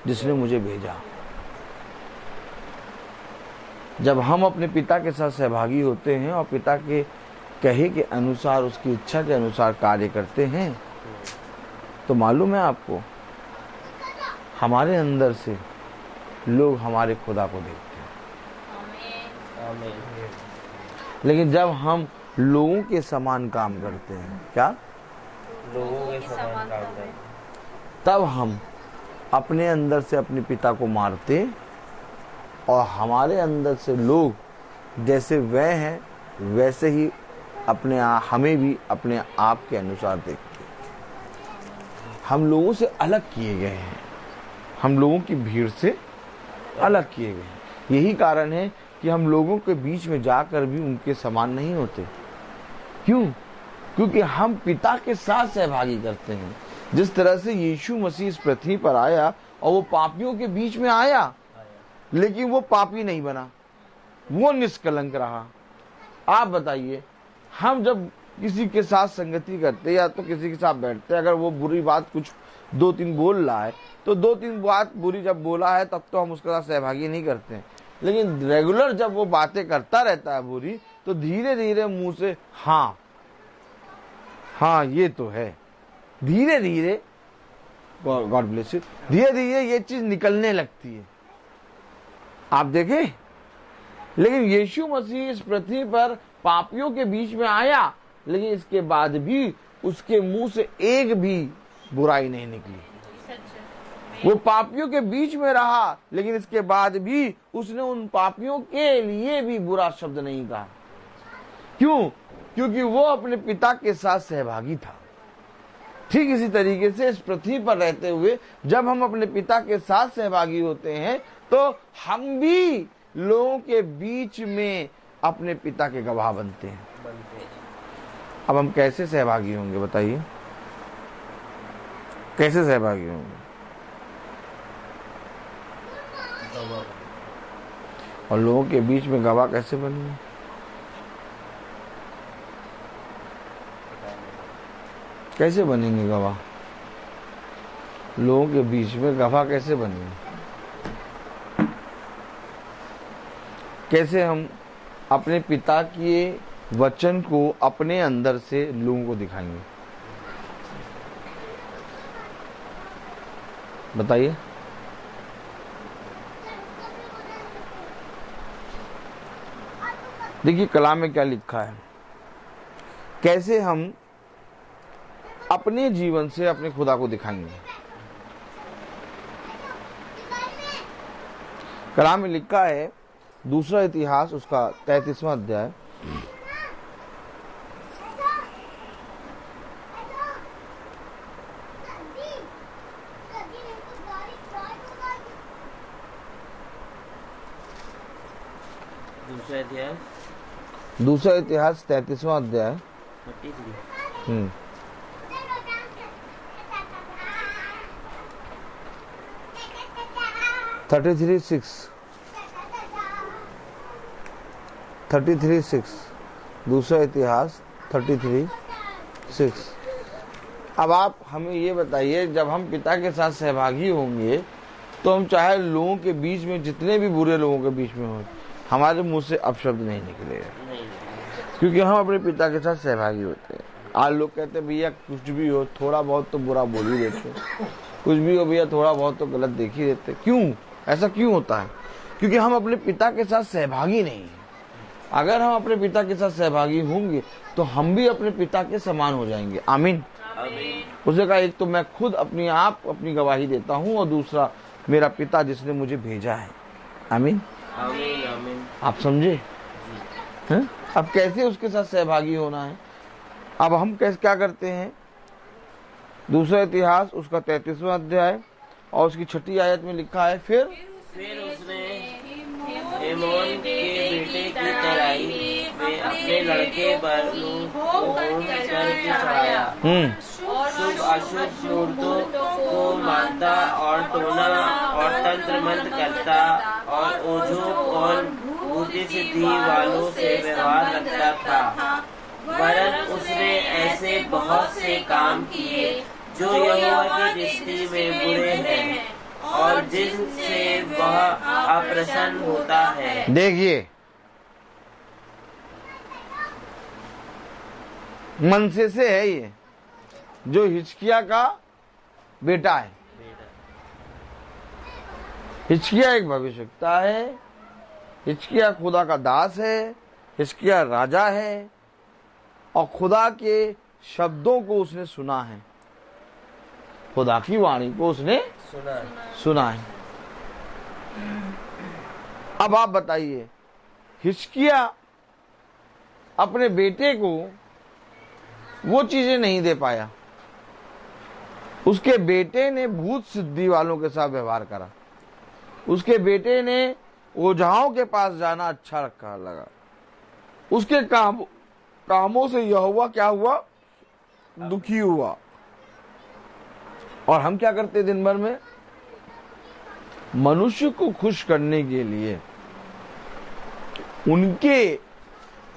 जिसने मुझे भेजा। जब हम अपने पिता के साथ सहभागी होते हैं और पिता के कहे के अनुसार, उसकी इच्छा के अनुसार कार्य करते हैं, तो मालूम है आपको, हमारे अंदर से लोग हमारे खुदा को देखते हैं। आमीन। लेकिन जब हम लोगों के समान काम करते हैं, क्या लोगों के समान काम करते, तब हम अपने अंदर से अपने पिता को मारते और हमारे अंदर से लोग जैसे वह हैं वैसे ही हमें भी अपने आप के अनुसार देखते। हम लोगों से अलग किए गए हैं, हम लोगों की भीड़ से अलग किए गए हैं। यही कारण है कि हम लोगों के बीच में जाकर भी उनके समान नहीं होते। क्यों? क्योंकि हम पिता के साथ सहभागी करते हैं। जिस तरह से यीशु मसीह इस पृथ्वी पर आया और वो पापियों के बीच में आया, लेकिन वो पापी नहीं बना, वो निष्कलंक रहा। आप बताइए, हम जब किसी के साथ संगति करते या तो किसी के साथ बैठते, अगर वो बुरी बात कुछ 2-3 बोल रहा है तो 2-3 बात बुरी जब बोला है तब तो हम उसके साथ सहभागी नहीं करते हैं। लेकिन रेगुलर जब वो बातें करता रहता है बुरी, तो धीरे धीरे मुंह से हाँ हाँ ये तो है, धीरे धीरे, गॉड ब्लेस यू, धीरे धीरे ये चीज निकलने लगती है। आप देखें, लेकिन यीशु मसीह इस पृथ्वी पर पापियों के बीच में आया, लेकिन इसके बाद भी उसके मुंह से एक भी बुराई नहीं निकली। वो पापियों के बीच में रहा, लेकिन इसके बाद भी उसने उन पापियों के लिए भी बुरा शब्द नहीं कहा। क्यों? क्योंकि वो अपने पिता के साथ सहभागी था। ठीक इसी तरीके से इस पृथ्वी पर रहते हुए जब हम अपने पिता के साथ सहभागी होते हैं, तो हम भी लोगों के बीच में अपने पिता के गवाह बनते हैं। अब हम कैसे सहभागी होंगे बताइए, कैसे सहभागी होंगे? और लोगों के बीच में गवाह कैसे बनेंगे? कैसे बनेंगे गवाह? लोगों के बीच में गवाह कैसे बनेंगे? कैसे हम अपने पिता के वचन को अपने अंदर से लोगों को दिखाएंगे? बताइए। देखिए कलाम में क्या लिखा है, कैसे हम अपने जीवन से अपने खुदा को दिखाएंगे। कलाम में लिखा है, दूसरा इतिहास उसका 33वां अध्याय, दूसरा इतिहास 33वां अध्याय 33:6 दूसरा इतिहास 33:6। अब आप हमें ये बताइए, जब हम पिता के साथ सहभागी होंगे तो हम चाहे लोगों के बीच में, जितने भी बुरे लोगों के बीच में हो, हमारे मुंह से अपशब्द नहीं निकलेगा, क्योंकि हम अपने पिता के साथ सहभागी होते हैं। आज लोग कहते हैं भैया कुछ भी हो, थोड़ा बहुत तो बुरा बोल ही देते, कुछ भी हो भैया थोड़ा बहुत तो गलत देख ही देते। क्यों? ऐसा क्यों होता है? क्योंकि हम अपने पिता के साथ सहभागी नहीं हैं। अगर हम अपने पिता के साथ सहभागी होंगे तो हम भी अपने पिता के समान हो जाएंगे। आमीन। उसने कहा, एक तो मैं खुद अपनी आप अपनी गवाही देता हूँ, और दूसरा मेरा पिता जिसने मुझे भेजा है। आमीन। आप समझे? अब कैसे उसके साथ सहभागी होना है? अब हम कैसे क्या करते हैं? दूसरा इतिहास उसका 33वां अध्याय और उसकी 6ठी आयत में लिखा है, फिर उसने हेमोन के बेटे की तराई में अपने लड़के पर चढ़ाया, शुभ अशुभ मूर्तों को मानता और टोना और तंत्र मंत्र करता और ओझों और भूति सिद्धि वालों से व्यवहार रखता था। वरन उसने ऐसे बहुत से काम किए जो यहोवा की दृष्टि में बुरे हैं और जिनसे वह अप्रसन्न होता है। देखिए, मनसे से है ये, जो हिजकिय्याह का बेटा है। हिजकिय्याह एक भविष्यवक्ता है, हिजकिय्याह खुदा का दास है, हिजकिय्याह राजा है, और खुदा के शब्दों को उसने सुना है, खुदा की वाणी को उसने सुना है। अब आप बताइए, हिजकिय्याह अपने बेटे को वो चीजें नहीं दे पाया। उसके बेटे ने भूत सिद्धि वालों के साथ व्यवहार करा, उसके बेटे ने ओझाओं के पास जाना अच्छा रखा लगा, उसके कामों से यहोवा क्या हुआ? दुखी हुआ। और हम क्या करते दिन भर में? मनुष्य को खुश करने के लिए उनके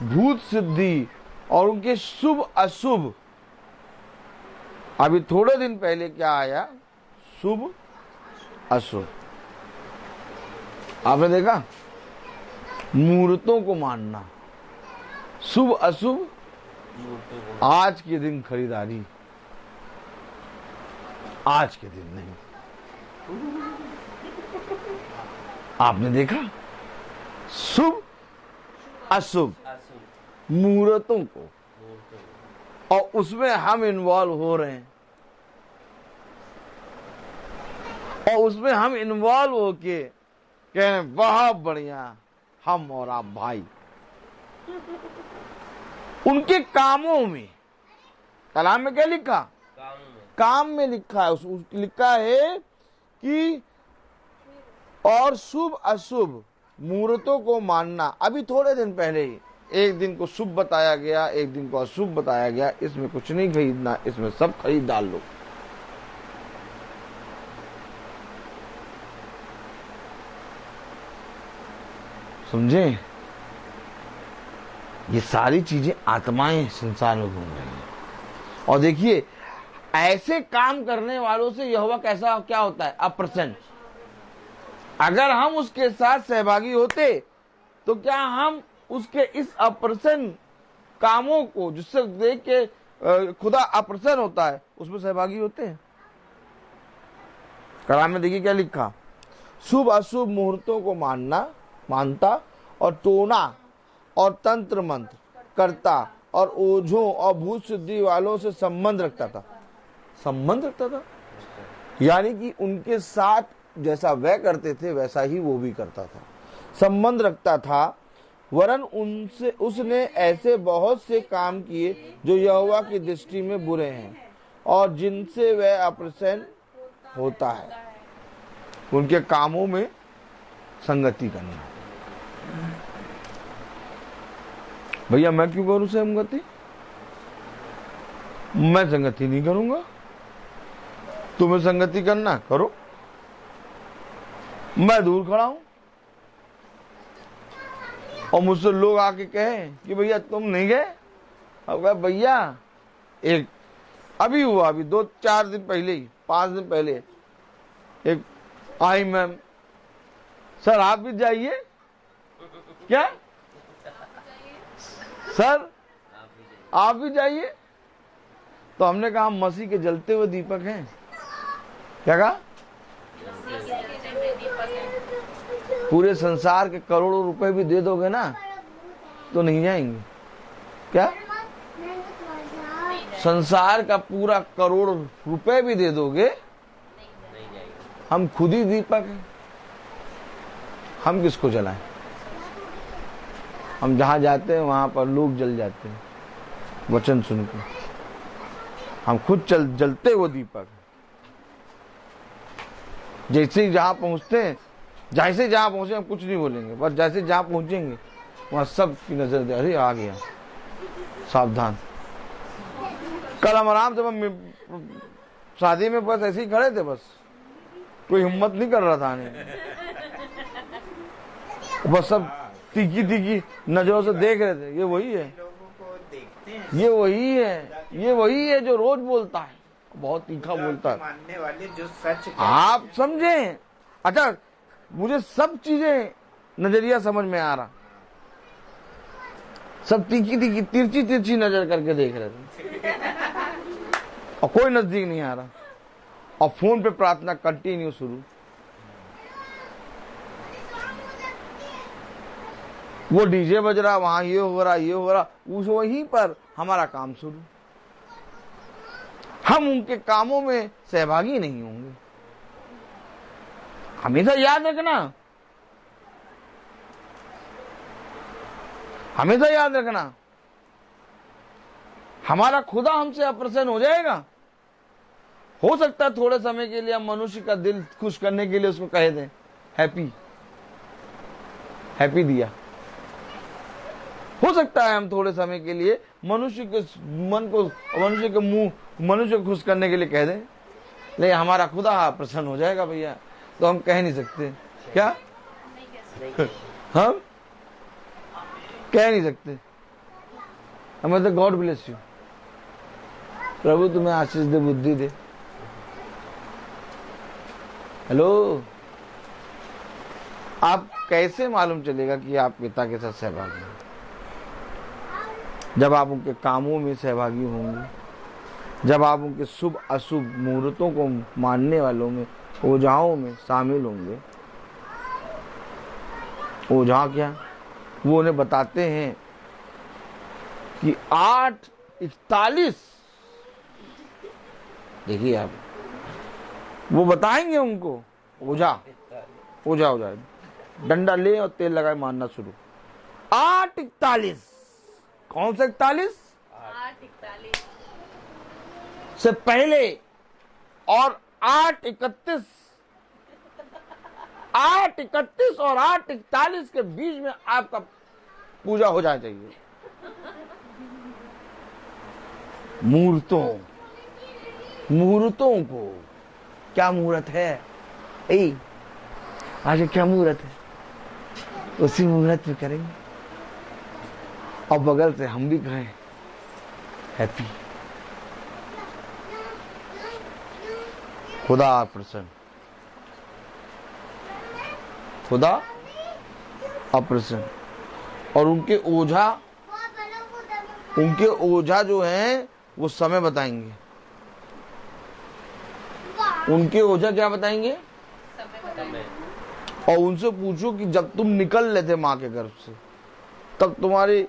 भूत सिद्धि और उनके शुभ अशुभ, अभी थोड़े दिन पहले क्या आया? शुभ अशुभ। आपने देखा मुहूर्तों को मानना, शुभ अशुभ आज के दिन खरीदारी, आज के दिन नहीं। आपने देखा शुभ अशुभ मुहूर्तों को, और उसमें हम इन्वॉल्व हो रहे हैं, और उसमें हम इन्वॉल्व होके कह रहे हैं बहुत बढ़िया, हम और आप भाई। उनके कामों में, कलाम में क्या लिखा? काम में लिखा है, लिखा है कि और शुभ अशुभ मुहूर्तों को मानना। अभी थोड़े दिन पहले ही एक दिन को शुभ बताया गया, एक दिन को अशुभ बताया गया। इसमें कुछ नहीं खरीदना, इसमें सब खरीद डाल लो। समझे? ये सारी चीजें आत्माएं संसार में घूम रही हैं। और देखिए, ऐसे काम करने वालों से यहोवा कैसा क्या होता है? अप्रसन्न। अगर हम उसके साथ सहभागी होते तो क्या हम उसके इस अप्रसन्न कामों को, जिससे देख के खुदा अप्रसन्न होता है, उसमें सहभागी होते हैं? कलाम में देखिए क्या लिखा? शुभ अशुभ मुहूर्तों को मानता और टोना और तंत्र मंत्र करता और ओझों और भूत सिद्धि वालों से संबंध रखता था। संबंध रखता था यानी कि उनके साथ जैसा वह करते थे वैसा ही वो भी करता था, संबंध रखता था। वरन उनसे उसने ऐसे बहुत से काम किए जो यहोवा की दृष्टि में बुरे हैं और जिनसे वह अप्रसन्न होता है। उनके कामों में संगति करना। भैया मैं क्यों करूं संगति? मैं संगति नहीं करूंगा। तुम्हें संगति करना करो, मैं दूर खड़ा हूं। और मुझसे लोग आके कहें कि भैया तुम नहीं गए। अब कहा भैया, एक अभी हुआ, अभी 2-4 दिन पहले ही, 5 दिन पहले एक आई मैम, सर आप भी जाइए क्या? सर आप भी जाइए। तो हमने कहा हम मसीह के जलते हुए दीपक हैं। क्या कहा? पूरे संसार के करोड़ों रुपए भी दे दोगे ना तो नहीं जाएंगे। क्या? संसार का पूरा करोड़ रुपए भी दे दोगे, हम खुद ही दीपक हैं। हम किसको जलाएं? हम जहां जाते हैं वहां पर लोग जल जाते हैं वचन सुनकर। हम खुद जलते वो दीपक। जैसे ही जहां पहुंचते हैं, जैसे जहां पहुंचे हम कुछ नहीं बोलेंगे, बस जैसे जहां पहुंचेंगे वहां सब की नजर दे, अरे आ गया, सावधान। कल हम आराम से शादी में बस ऐसे ही खड़े थे, बस कोई हिम्मत नहीं कर रहा था आने। बस सब तीखी तीखी नजरों से देख रहे थे। ये वही है, ये वही है, ये वही है जो रोज बोलता है, बहुत तीखा बोलता है, मानने वाले जो सच। आप समझे? अच्छा, मुझे सब चीजें नजरिया समझ में आ रहा। सब तीखी तीखी तिरछी तिरछी नजर करके देख रहे थे और कोई नजदीक नहीं आ रहा। और फोन पे प्रार्थना कंटिन्यू शुरू। वो डीजे बज रहा, वहां ये हो रहा, ये हो रहा, उस वहीं पर हमारा काम शुरू। हम उनके कामों में सहभागी नहीं होंगे। हमेशा याद रखना, हमेशा याद रखना, हमारा खुदा हमसे अप्रसन्न हो जाएगा। हो सकता है थोड़े समय के लिए हम मनुष्य का दिल खुश करने के लिए उसको कह दें हैप्पी हैप्पी दिया। हो सकता है हम थोड़े समय के लिए मनुष्य के मन को, मनुष्य के मुंह, मनुष्य को खुश करने के लिए कह दें, लेकिन हमारा खुदा प्रसन्न हो जाएगा भैया, तो हम कह नहीं सकते। क्या? हम कह नहीं सकते। हमें तो गॉड ब्लेस यू, प्रभु तुम्हें आशीष दे, बुद्धि दे। हेलो, आप कैसे मालूम चलेगा कि आप पिता के साथ सहभागी हैं? जब आप उनके कामों में सहभागी होंगे, जब आप उनके शुभ अशुभ मुहूर्तों को मानने वालों में, ओझाओं में शामिल होंगे। ओझा क्या? वो उन्हें बताते हैं कि 8:41, देखिए आप, वो बताएंगे उनको। ओझा डंडा ले और तेल लगाए मारना शुरू। 8:41, कौन सा 41? 8:41 से पहले, और 8:31 और 8:41 के बीच में आपका पूजा हो जाना चाहिए। मुहूर्तों को, क्या मुहूर्त है? आज क्या मुहूर्त है? उसी मुहूर्त में करेंगे। और बगल से हम भी कहें हैप्पी। खुदा अप्रसन्न। और उनके ओझा जो हैं वो समय बताएंगे। उनके ओझा क्या बताएंगे? और उनसे पूछो कि जब तुम निकल रहे थे माँ के गर्भ से, तब तुम्हारे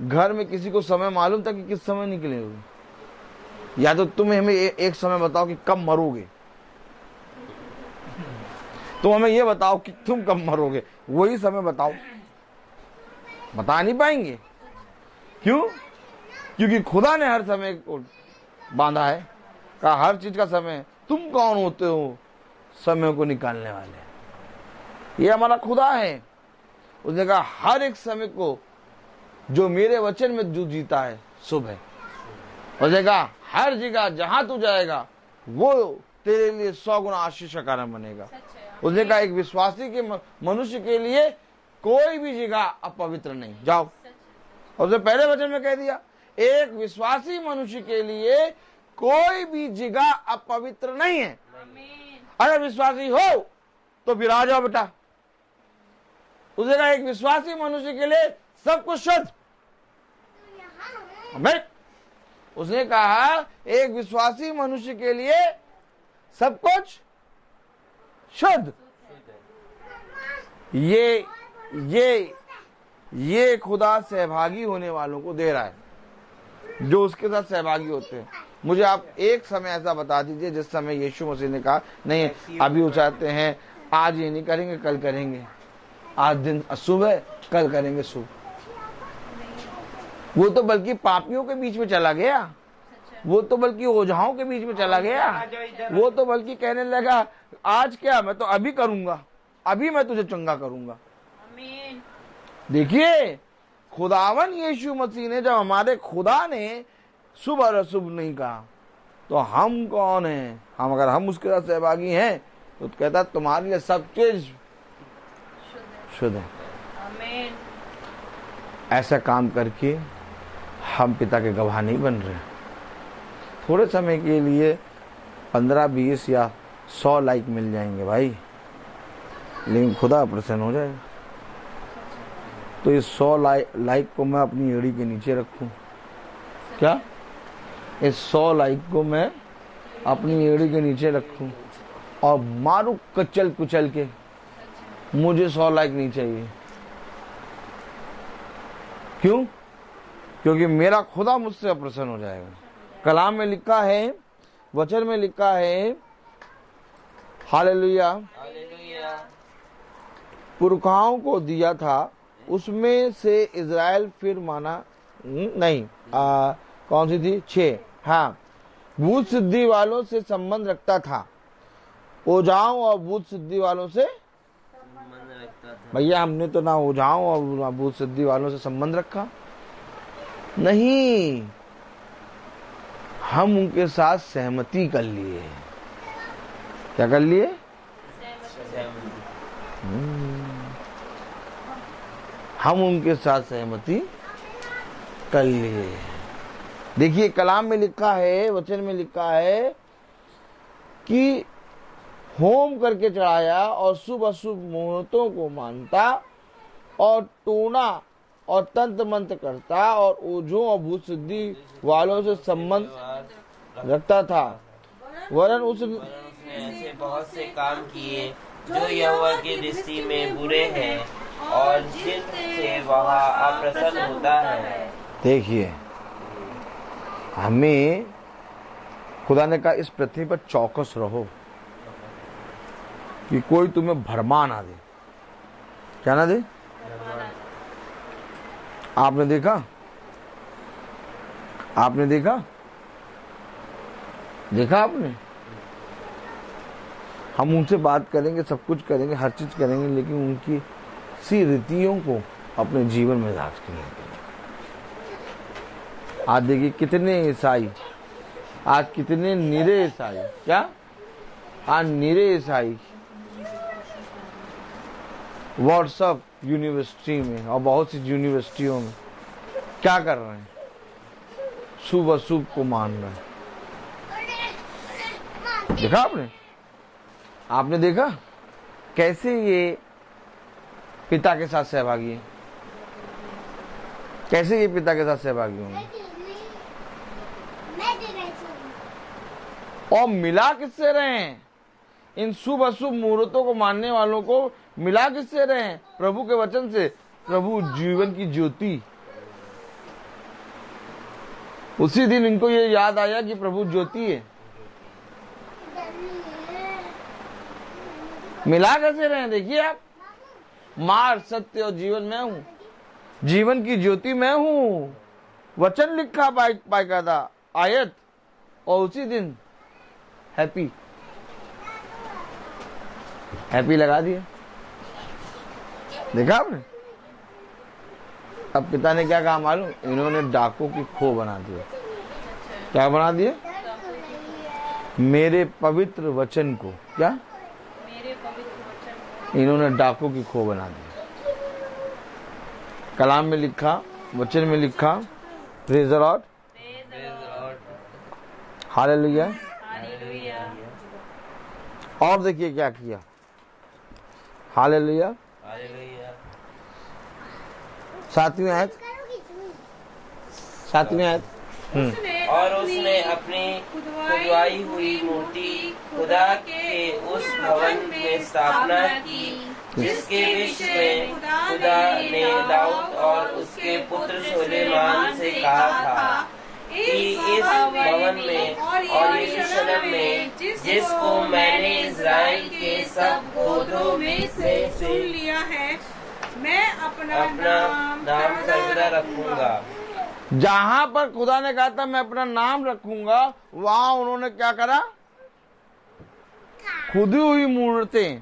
घर में किसी को समय मालूम था कि किस समय निकले हो? या तो तुम हमें एक समय बताओ कि कब मरोगे। तुम हमें ये बताओ कि तुम कब मरोगे, वही समय बताओ। बता नहीं पाएंगे। क्यों? क्योंकि खुदा ने हर समय को बांधा है, कहा हर चीज का समय। तुम कौन होते हो समय को निकालने वाले? ये हमारा खुदा है। उसने कहा हर एक समय को जो मेरे वचन में जो जीता है शुभ है। उसने कहा हर जगह जहां तू जाएगा वो तेरे लिए 100 गुना आशीष का कारण बनेगा। उसने कहा एक विश्वासी के मनुष्य के लिए कोई भी जगह अपवित्र नहीं। जाओ। और उसने पहले वचन में कह दिया एक विश्वासी मनुष्य के लिए कोई भी जगह अपवित्र नहीं है। अगर विश्वासी हो तो फिर आ जाओ बेटा। उसने कहा एक विश्वासी मनुष्य के लिए सब कुछ शुद्ध। उसने कहा एक विश्वासी मनुष्य के लिए सब कुछ शुद्ध। ये खुदा सहभागी होने वालों को दे रहा है, जो उसके साथ सहभागी होते हैं। मुझे आप एक समय ऐसा बता दीजिए जिस समय यीशु मसीह ने कहा नहीं अभी वो चाहते हैं आज ये नहीं करेंगे कल करेंगे, आज दिन अशुभ है कल करेंगे शुभ। वो तो बल्कि पापियों के बीच में चला गया, वो तो बल्कि ओझाओं के बीच में चला गया, वो तो बल्कि कहने लगा आज क्या, मैं तो अभी करूंगा, अभी मैं तुझे चंगा करूंगा। देखिए खुदावन यीशु मसीह ने, जब हमारे खुदा ने शुभ और अशुभ नहीं कहा तो हम कौन हैं? हम अगर हम उसके साथ सहभागी हैं तो कहता तुम्हारे लिए सब चीज शुद्ध है। ऐसा काम करके हम पिता के गवाह नहीं बन रहे। थोड़े समय के लिए 15, 20 या 100 लाइक मिल जाएंगे भाई, लेकिन खुदा प्रसन्न हो जाएगा। तो इस 100 लाइक को मैं अपनी एड़ी के नीचे रखूं क्या? इस 100 लाइक को मैं अपनी एड़ी के नीचे रखूं और मारू कचल कुचल के? मुझे 100 लाइक नहीं चाहिए। क्यों? क्योंकि मेरा खुदा मुझसे अप्रसन्न हो जाएगा। कलाम में लिखा है, वचन में लिखा है, हालेलुया, पुरखाओं को दिया था उसमें से इज़राइल फिर माना नहीं। कौन सी थी? 6। हाँ, भूत सिद्धि वालों से संबंध रखता था, ओझाओं और भूत सिद्धि वालों से। भैया हमने तो ना ओझाओं और ना भूत सिद्धि वालों से संबंध रखा, नहीं, हम उनके साथ सहमति कर लिए। क्या कर लिए? हम उनके साथ सहमति कर लिए। देखिए कलाम में लिखा है, वचन में लिखा है कि होम करके चढ़ाया और शुभ अशुभ मुहूर्तों को मानता और टोना और तंत्र मंत्र करता और ओझों और भूत सिद्धि वालों से संबंध रखता था। वरन उसने ऐसे बहुत से काम किए जो यहोवा की दृष्टि में बुरे हैं और जिनसे वह अप्रसन्न होता है। देखिए, हमें खुदा ने कहा इस पृथ्वी पर चौकस रहो कि कोई तुम्हें भरमा ना दे। क्या ना दे? आपने देखा? आपने देखा? देखा आपने? हम उनसे बात करेंगे, सब कुछ करेंगे, हर चीज करेंगे, लेकिन उनकी सी रीतियों को अपने जीवन में राज करेंगे। आज देखिए कितने ईसाई, आज कितने निरे ईसाई, क्या आज निरे ईसाई व्हाट्सएप यूनिवर्सिटी में और बहुत सी यूनिवर्सिटियों में क्या कर रहे हैं? शुभ अशुभ को मान रहे हैं। देखा आपने? आपने देखा कैसे ये पिता के साथ सहभागी है? कैसे ये पिता के साथ सहभागी होंगे? और मिला किससे रहे हैं? इन शुभ अशुभ मुहूर्तों को मानने वालों को मिला किससे रहे हैं? प्रभु के वचन से। प्रभु जीवन की ज्योति। उसी दिन इनको ये याद आया कि प्रभु ज्योति है। मिला कैसे रहे? देखिए आप, मार्ग सत्य और जीवन मैं हूं, जीवन की ज्योति मैं हूं, वचन लिखा बाकायदा आयत, और उसी दिन हैप्पी हैप्पी लगा दिया। देखा आपने? अब पिता ने क्या कहा मालूम? इन्होंने डाकों की खो बना दिया। क्या बना दिया? मेरे पवित्र वचन को, क्या मेरे पवित्र वचन इन्होंने डाकों की खो बना दी। कलाम में लिखा, वचन में लिखा, प्रेज द लॉर्ड, हालेलुया। और देखिए क्या किया, हालेलुया। सातवीं आयत, सातवीं आयत। और उसने अपनी खुदवाई हुई मूर्ति खुदा के उस भवन में स्थापना की जिसके विषय में खुदा ने दाऊद और उसके पुत्र सुलेमान से कहा था कि इस भवन में और यरूशलेम में जिसको मैंने इज़राइल के सब गोत्रों में से सुन लिया है, मैं अपना नाम सर्वदा रखूंगा। जहां पर खुदा ने कहा था मैं अपना नाम रखूंगा, वहां उन्होंने क्या करा? खुदी हुई मूर्तें।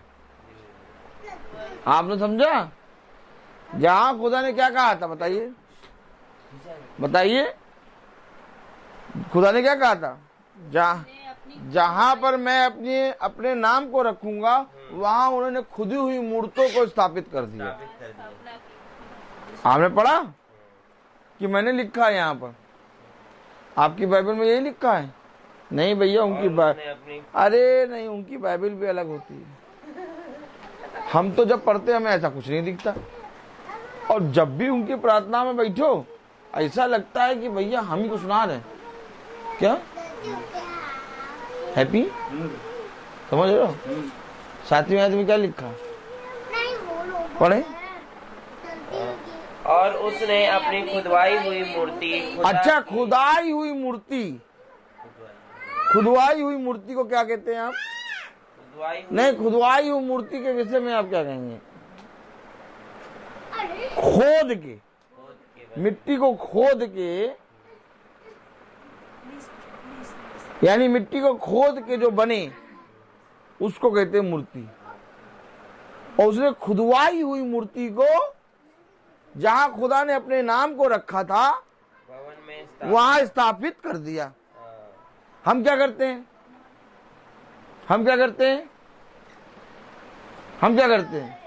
आपने समझा? जहां खुदा ने क्या कहा था? बताइए, बताइए, खुदा ने क्या कहा था? जहां पर मैं अपने नाम को रखूंगा, वहां उन्होंने खुदी हुई मूर्तों को स्थापित कर दिया। आपने पढ़ा कि मैंने लिखा है यहाँ पर? आपकी बाइबल में यही लिखा है? नहीं भैया, उनकी अरे नहीं, उनकी बाइबल भी अलग होती है। हम तो जब पढ़ते हमें ऐसा कुछ नहीं दिखता, और जब भी उनकी प्रार्थना में बैठो ऐसा लगता है कि भैया हम ही को सुना रहे हैं। क्या हैप्पी? समझ रहे हो? सातवीं आयत में क्या लिखा? पढ़े। और उसने अपनी खुदवाई हुई मूर्ति अच्छा, खुदाई हुई मूर्ति। खुदवाई हुई मूर्ति को क्या कहते हैं आप? नहीं, खुदवाई हुई मूर्ति के विषय में आप क्या कहेंगे? खोद के, मिट्टी को खोद के, यानी मिट्टी को खोद के जो बने उसको कहते हैं मूर्ति। और उसने खुदवाई हुई मूर्ति को जहां खुदा ने अपने नाम को रखा था वहां स्थापित कर दिया। हम क्या करते हैं? हम क्या करते हैं? हम क्या करते हैं?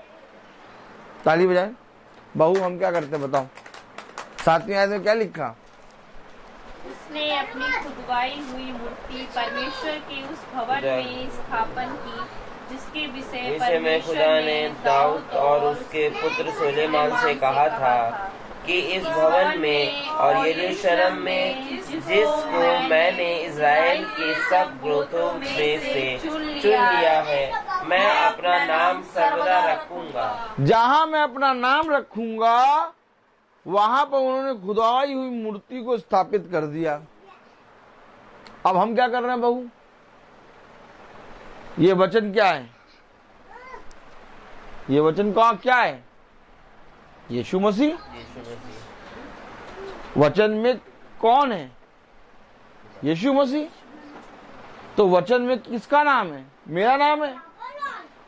ताली बजाएं। बहू, हम क्या करते हैं बताओ? सातवीं आयत में क्या लिखा? उसने अपनी खुदवाई हुई मूर्ति परमेश्वर के उस भवन में स्थापन की जिसके विषय विषय में खुदा ने दाऊद और उसके पुत्र सुलेमान से कहा था कि इस भवन में और यरूशलेम में जिसको मैंने इज़राइल के सब गोत्रों में से चुन लिया है, मैं अपना नाम सर्वदा रखूंगा। जहां मैं अपना नाम रखूंगा वहां पर उन्होंने खुदाई हुई मूर्ति को स्थापित कर दिया। अब हम क्या कर रहे हैं बहू? ये वचन क्या है? ये वचन क्या है? यीशु मसीह। वचन में कौन है? यीशु मसीह। तो वचन में किसका नाम है? मेरा नाम है,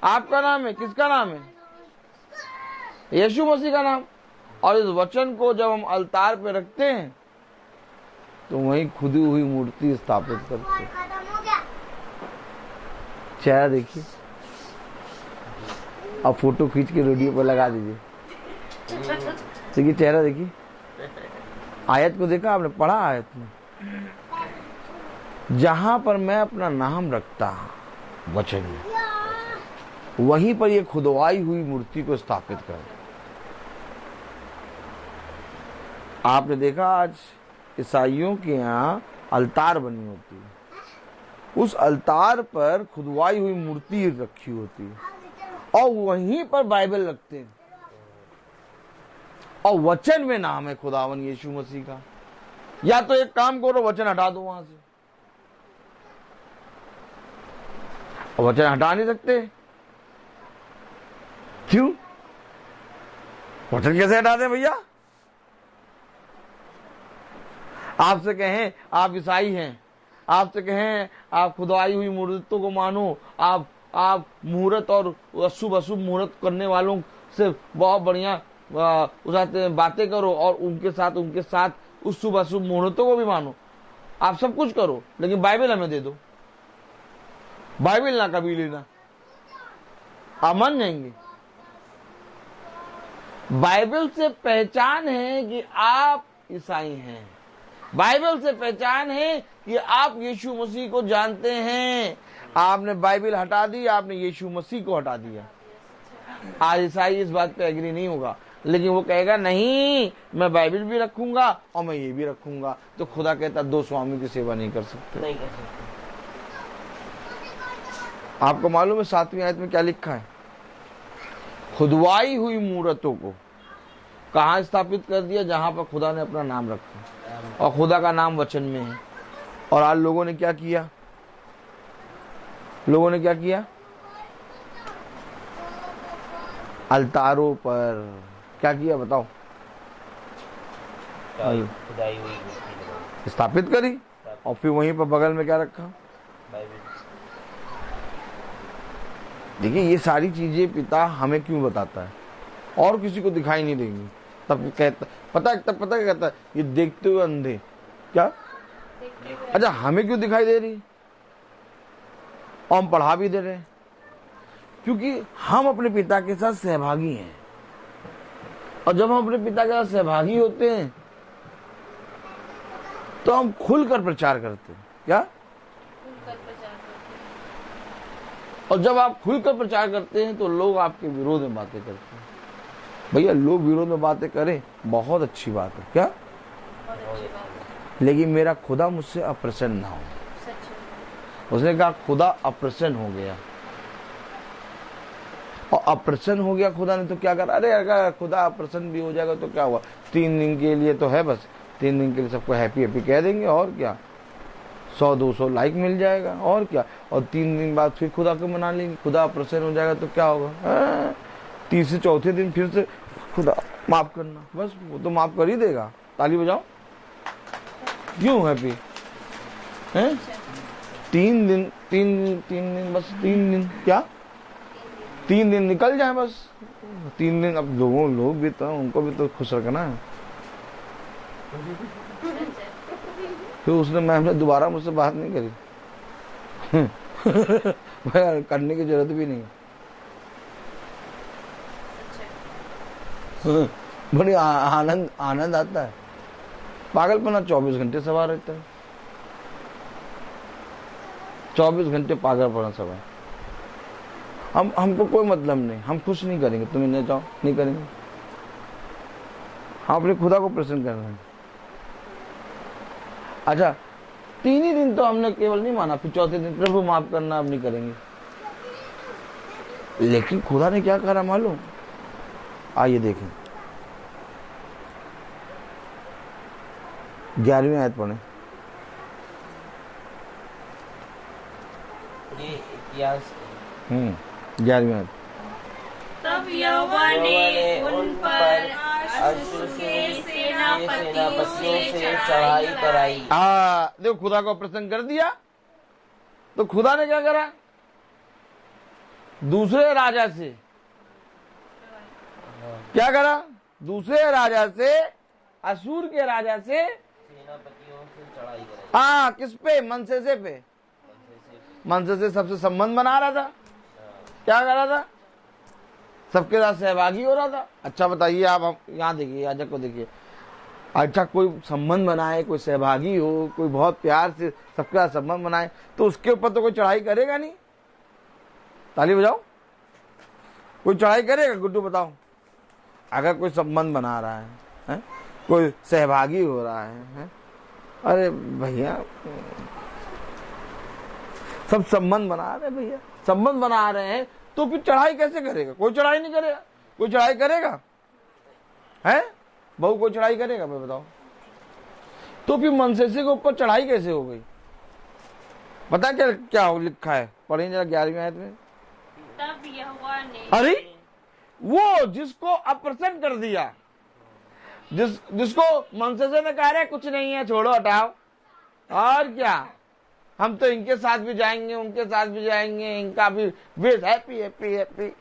आपका नाम है, किसका नाम है? यीशु मसीह का नाम। और इस वचन को जब हम अलतार पे रखते हैं तो वहीं खुदी हुई मूर्ति स्थापित करते हैं। चेहरा देखिए, अब फोटो खींच के रेडियो पर लगा दीजिए। देखिए चेहरा देखिए। आयत को देखा आपने? पढ़ा आयत में? जहां पर मैं अपना नाम रखता वचन में, वहीं पर ये खुदवाई हुई मूर्ति को स्थापित कर। आपने देखा आज ईसाइयों के यहाँ अलतार बनी होती है, उस अलतार पर खुदवाई हुई मूर्ति रखी होती है और वहीं पर बाइबल रखते हैं और वचन में नाम है खुदावन यीशु मसीह का। या तो एक काम करो, वचन हटा दो वहां से। और वचन हटा नहीं सकते। क्यों? वचन कैसे हटा दें भैया? आपसे कहें आप ईसाई हैं, आपसे कहें आप खुदाई हुई मूर्तों को मानो, आप मुहूर्त और अशुभ मुहूर्त करने वालों से बहुत बढ़िया बातें करो और उनके साथ उस शुभ अशुभ मुहूर्तों को भी मानो, आप सब कुछ करो, लेकिन बाइबल हमें दे दो। बाइबल ना कभी लेना, आप मान जाएंगे। बाइबल से पहचान है कि आप ईसाई हैं। बाइबल से पहचान है कि आप यीशु मसीह को जानते हैं। आपने बाइबल हटा दी, आपने यीशु मसीह को हटा दिया। आज ईसाई इस बात पे एग्री नहीं होगा, लेकिन वो कहेगा नहीं, मैं बाइबल भी रखूंगा और मैं ये भी रखूंगा। तो खुदा कहता दो स्वामी की सेवा नहीं कर सकते। नहीं कर सकते। आपको मालूम है 7वीं आयत में क्या लिखा है? खुदवाई हुई मूर्तों को कहाँ स्थापित कर दिया? जहां पर खुदा ने अपना नाम रखा, और खुदा का नाम वचन में है। और आज लोगों ने क्या किया? लोगों ने क्या किया? अलतारों पर क्या किया बताओ? खुदाई हुई मूर्ति स्थापित करी और फिर वहीं पर बगल में क्या रखा? बाइबल। देखिए ये सारी चीजें पिता हमें क्यों बताता है, और किसी को दिखाई नहीं देंगी। तब कहता पता क्या कहता है? ये देखते हुए अंधे। क्या? अच्छा, हमें क्यों दिखाई दे रही? और हम पढ़ा भी दे रहे हैं, क्योंकि हम अपने पिता के साथ सहभागी हैं। और जब हम अपने पिता के साथ सहभागी होते हैं तो हम खुलकर प्रचार करते हैं। क्या? और जब आप खुलकर प्रचार करते हैं तो लोग आपके विरोध में बातें करते हैं। भैया लोग विरोध में बातें करें, बहुत अच्छी बात है। क्या? लेकिन मेरा खुदा मुझसे अप्रसन्न ना हो। उसने कहा खुदा अप्रसन्न हो गया, और अप्रसन्न हो गया खुदा ने तो क्या करा? अरे अगर खुदा अप्रसन्न भी हो जाएगा तो क्या हुआ? 3 दिन के लिए तो है, बस 3 दिन के लिए सबको हैप्पी हैप्पी कह देंगे, और क्या 100-200 लाइक मिल जाएगा, और क्या। और 3 दिन बाद फिर खुदा को मना लेंगे। खुदा अप्रसन्न हो जाएगा तो क्या होगा? 3 चौथे दिन फिर से खुदा माफ करना, बस वो तो माफ कर ही देगा। ताली बजाओ। क्यों हैप्पी है? 3 दिन बस 3 दिन क्या? 3 दिन निकल जाए बस। 3 दिन अब लोग भी तो उनको भी तो खुश रखना है। फिर उसने मैम ने दोबारा मुझसे बात नहीं करी। करने की जरूरत भी नहीं। बड़ी आनंद आता है। पागलपना 24 घंटे सवार रहता है। 24 घंटे पागलपना सवार। हमको कोई मतलब नहीं, हम खुश नहीं करेंगे, तुम इन्हें चाहो नहीं करेंगे, हम अपने खुदा को प्रसन्न कर रहे हैं। अच्छा 3 ही दिन तो हमने केवल नहीं माना, फिर चौथे दिन प्रभु माफ करना, अब नहीं करेंगे। लेकिन खुदा ने क्या करा मालूम? आइए देखें, 11वीं आयत पढ़े। ये इतिहास 11वीं आयत। तब यहोवा ने उन पर अश्शूर के सेनापतियों से चढ़ाई कराई। देखो खुदा को प्रसन्न कर दिया, तो खुदा ने क्या करा? दूसरे राजा से क्या करा? दूसरे राजा से, अशूर के राजा से सेनापतियों से चढ़ाई कराई। किस पे? मनसेसे पे। मनसेसे सबसे संबंध बना रहा था, क्या कर रहा था? सबके साथ सहभागी हो रहा था। अच्छा बताइए आप यहाँ देखिए, याजक को देखिए, अच्छा कोई संबंध बनाए, कोई सहभागी हो, कोई बहुत प्यार से सबके साथ संबंध बनाए, तो उसके ऊपर तो कोई चढ़ाई करेगा नहीं। ताली बजाओ। कोई चढ़ाई करेगा? गुड्डू बताओ। अगर कोई संबंध बना रहा है? कोई सहभागी हो रहा है? अरे भैया सब संबंध बना रहे हैं, भैया संबंध बना रहे हैं, तो फिर चढ़ाई कैसे करेगा? कोई चढ़ाई नहीं करेगा। कोई चढ़ाई करेगा? है बहू, कोई चढ़ाई करेगा? मैं बताओ। तो फिर मनसेसे के ऊपर चढ़ाई कैसे हो गई? पता क्या लिखा है? पढ़ें जरा 11वीं आयत में। तब यहोवा ने, अरे वो जिसको अप्रसन्न कर दिया, जिसको मनसेसे ने कहा कुछ नहीं है, छोड़ो हटाओ, और क्या, हम तो इनके साथ भी जाएंगे, उनके साथ भी जाएंगे, इनका भी वेट, हैप्पी हैप्पी हैप्पी।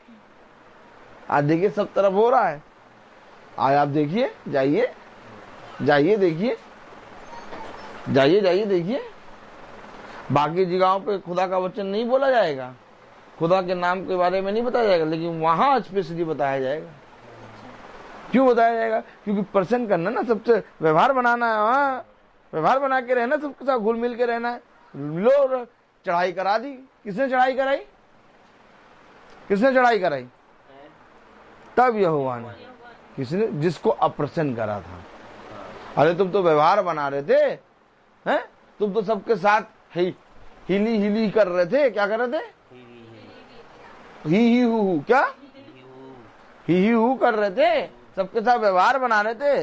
आज देखिए सब तरफ हो रहा है। आज आप देखिए, जाइए जाइए देखिए, जाइए जाइए देखिए। बाकी जगहों पे खुदा का वचन नहीं बोला जाएगा, खुदा के नाम के बारे में नहीं बताया जाएगा, लेकिन वहां स्पेशली बताया जाएगा। क्यों बताया जाएगा? क्योंकि प्रसन्न करना ना, सबसे व्यवहार बनाना है। वहाँ व्यवहार बना के रहना, सबके साथ घुल मिल के रहना है। लो चढ़ाई करा दी। किसने चढ़ाई कराई? किसने चढ़ाई कराई? तब यहोवा ने, किसने? जिसको अप्रसन्न करा था। अरे तुम तो व्यवहार बना रहे थे, हैं? तुम तो सबके साथ हिली हिली कर रहे थे। क्या कर रहे थे? ही हु, क्या ही हु कर रहे थे, सबके साथ व्यवहार बना रहे थे।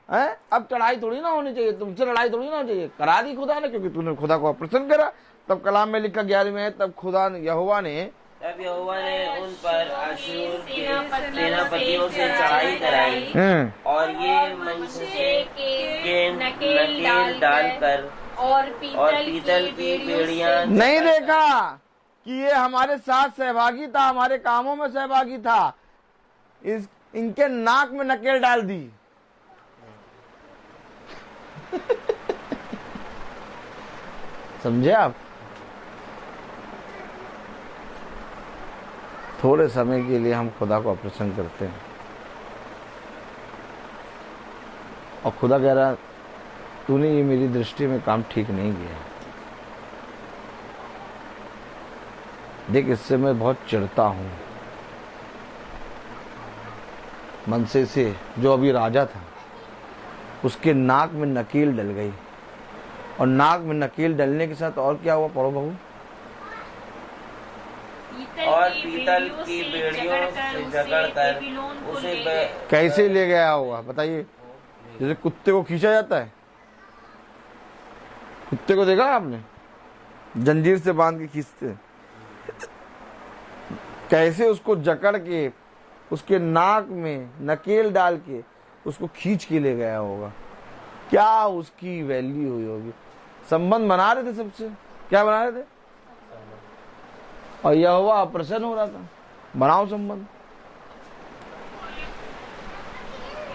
हैं? अब चढ़ाई थोड़ी ना होनी चाहिए, तुमसे लड़ाई थोड़ी ना होनी चाहिए। करा दी खुदा ने, क्योंकि तूने खुदा को अप्रसन्न करा। तब कलाम में लिखा 11वीं में, तब यहोवा ने उन पर अश्शूर के सेनापतियों से चढ़ाई कराई, और ये मनसेसे के नकेल डालकर और पीतल की बेड़ियां। नहीं देखा कि ये हमारे साथ सहभागी था, हमारे कामों में सहभागी था, इनके नाक में नकेल डाल दी। समझे आप? थोड़े समय के लिए हम खुदा को अप्रसन्न करते हैं, और खुदा कह रहा तूने ये मेरी दृष्टि में काम ठीक नहीं किया। देख, इससे मैं बहुत चिढ़ता हूं। मनसेसे जो अभी राजा था, उसके नाक में नकेल डल गई, और नाक में नकेल डलने के साथ और क्या हुआ? पढ़ो बहू। और पीतल की बेड़ियों से जकड़कर उसे कैसे ले गया होगा बताइए? जैसे कुत्ते को खींचा जाता है। कुत्ते को देखा आपने? जंजीर से बांध के खींचते। कैसे उसको जकड़ के, उसके नाक में नकेल डाल के उसको खींच के ले गया होगा। क्या उसकी वैल्यू हुई होगी? संबंध बना रहे थे सबसे। क्या बना रहे थे? और यहोवा प्रसन्न हो रहा था। बनाओ संबंध।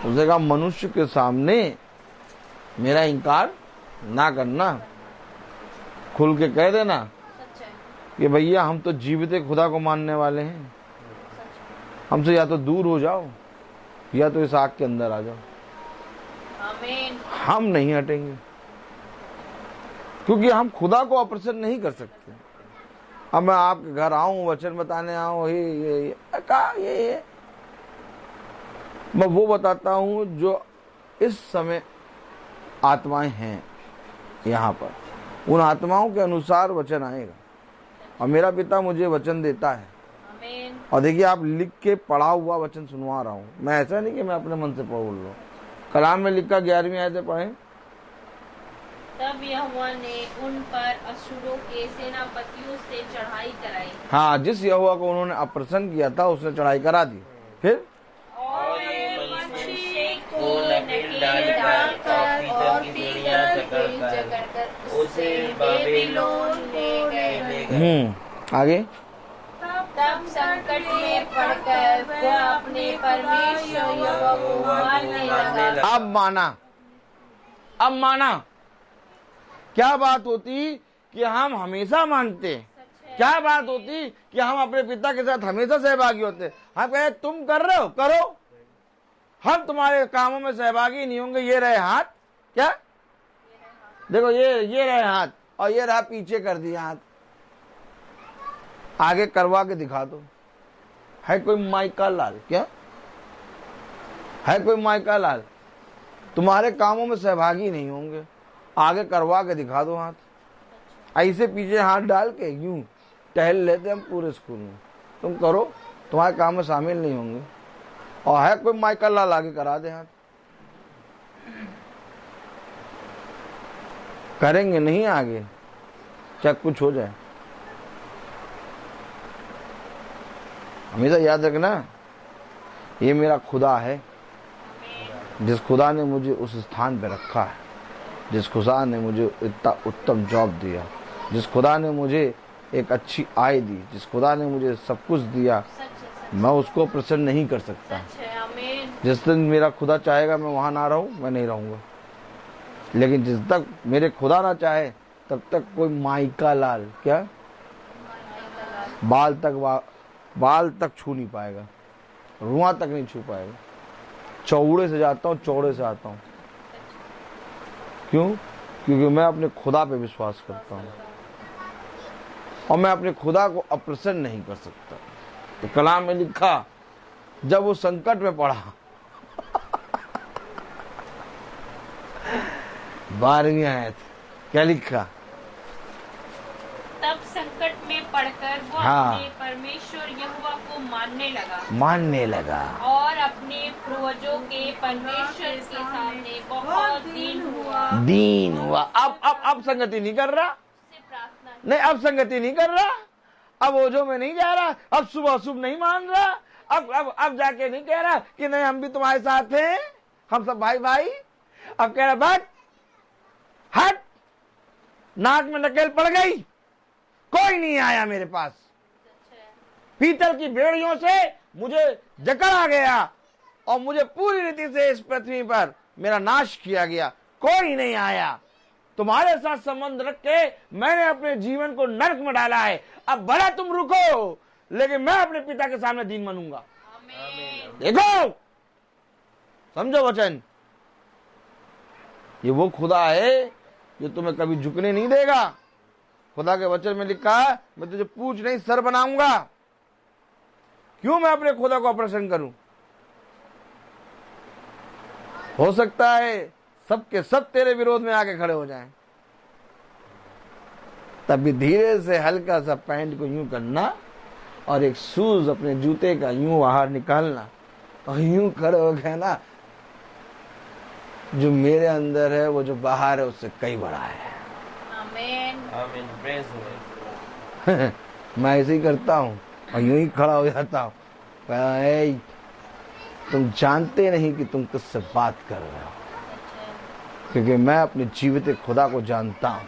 उसने कहा मनुष्य के सामने मेरा इनकार ना करना, खुल के कह देना कि भैया हम तो जीवित खुदा को मानने वाले हैं, हमसे या तो दूर हो जाओ या तो इस आग के अंदर आ जाओ। आमीन। हम नहीं हटेंगे, क्योंकि हम खुदा को अप्रसन्न नहीं कर सकते। अब मैं आपके घर आऊं, वचन बताने आऊं, ये कहा ये मैं वो बताता हूं जो इस समय आत्माएं हैं यहाँ पर, उन आत्माओं के अनुसार वचन आएगा। और मेरा पिता मुझे वचन देता है। और देखिए, आप लिख के पढ़ा हुआ वचन सुनवा रहा हूँ मैं, ऐसा नहीं कि मैं अपने मन से बोल रहा हूँ। कलाम में लिखा 11वीं आयत पढ़े। तब यहोवा ने उन पर असुरों के सेनापतियों से चढ़ाई कराई। हाँ, जिस यहोवा को उन्होंने अप्रसन्न किया था उसने चढ़ाई करा दी। फिर और मनुष्य को नकेल डालकर और पीतल की जकड़कर उसे बेबीलोन ले गए। आगे। तब संकट में पड़कर वह अपने परमेश्वर यहोवा को मानने लगा। अब माना क्या बात होती कि हम हमेशा मानते, क्या बात होती कि हम अपने पिता के साथ हमेशा सहभागी होते। हम कहे तुम कर रहे हो, करो, हम तुम्हारे कामों में सहभागी नहीं होंगे। ये रहे हाथ, क्या देखो, ये रहे हाथ, और ये रहा पीछे कर दिया हाथ, आगे करवा के दिखा दो। है कोई माइका लाल? क्या है कोई माइका लाल? तुम्हारे कामों में सहभागी नहीं होंगे, आगे करवा के दिखा दो हाथ। ऐसे पीछे हाथ डाल के यूं टहल लेते हम पूरे स्कूल में। तुम करो, तुम्हारे काम में शामिल नहीं होंगे। और है कोई माइका लाल, आगे करा दे हाथ। करेंगे नहीं आगे, चाहे कुछ हो जाए। हमेशा याद रखना, ये मेरा खुदा है, जिस खुदा ने मुझे उस स्थान पे रखा है, जिस खुदा ने मुझे इतना उत्तम जॉब दिया, जिस खुदा ने मुझे एक अच्छी आय दी, जिस खुदा ने मुझे सब कुछ दिया, मैं उसको प्रसन्न नहीं कर सकता। जिस दिन मेरा खुदा चाहेगा मैं वहां ना रहूं, मैं नहीं रहूंगा। लेकिन जिस तक मेरे खुदा ना चाहे तब तक कोई माइका लाल, क्या बाल तक छू नहीं पाएगा, रुआ तक नहीं छू पाएगा। चौड़े से जाता हूँ, चौड़े से आता हूँ। क्यों? क्योंकि मैं अपने खुदा पे विश्वास करता हूँ और मैं अपने खुदा को अप्रसन्न नहीं कर सकता। तो कलाम में लिखा, जब वो संकट में पड़ा 12वीं आयत, क्या लिखा? तब संकट में पड़कर वो अपने परमेश्वर यहोवा को मानने लगा और अपने पूर्वजों के परमेश्वर के सामने बहुत दीन हुआ। अब संगति नहीं कर रहा, नहीं, अब संगति नहीं कर रहा, अब ओझों में नहीं जा रहा, अब सुबह शुभ नहीं मान रहा, अब जाके नहीं कह रहा कि नहीं हम भी तुम्हारे साथ हैं, हम सब भाई भाई। अब कह रहा हट, नाक में नकेल पड़ गई, कोई नहीं आया मेरे पास, पीतल की बेड़ियों से मुझे जकड़ा गया और मुझे पूरी रीति से इस पृथ्वी पर मेरा नाश किया गया, कोई नहीं आया। तुम्हारे साथ संबंध रख के मैंने अपने जीवन को नरक में डाला है। अब बड़ा तुम रुको, लेकिन मैं अपने पिता के सामने दीन बनूंगा। देखो, समझो वचन, ये वो खुदा है जो तुम्हें कभी झुकने नहीं देगा। खुदा के वचन में लिखा है, मैं तुझे पूछ नहीं सर बनाऊंगा। क्यों मैं अपने खुदा को अप्रसन्न करूं? हो सकता है सबके सब तेरे विरोध में आके खड़े हो जाएं, तब भी धीरे से हल्का सा पैंट को यूं करना और एक शूज अपने जूते का यूं बाहर निकालना और यूं खड़े हो गए ना, जो मेरे अंदर है वो जो बाहर है उससे कई बड़ा है। आमीन, प्रेज मैं ऐसे ही करता हूँ और यूं ही खड़ा हो जाता हूँ। तुम जानते नहीं कि तुम किससे बात कर रहे हो, क्योंकि मैं अपने जीवित खुदा को जानता हूँ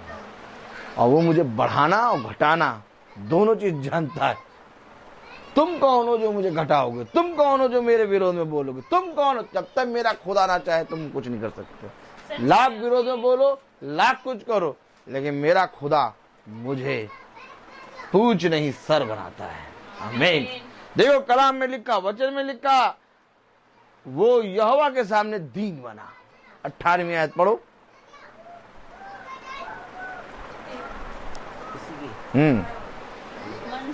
और वो मुझे बढ़ाना और घटाना दोनों चीज जानता है। तुम कौन हो जो मुझे घटाओगे? तुम कौन हो जो मेरे विरोध में बोलोगे? तुम कौन हो? जब तक मेरा खुदा ना चाहे तुम कुछ नहीं कर सकते। लाख विरोध में बोलो, लाख कुछ करो, लेकिन मेरा खुदा मुझे पूछ नहीं सर बनाता है। आमीन। देखो कलाम में लिखा, वचन में लिखा, वो यहोवा के सामने दीन बना। 18वीं आयत पढ़ो।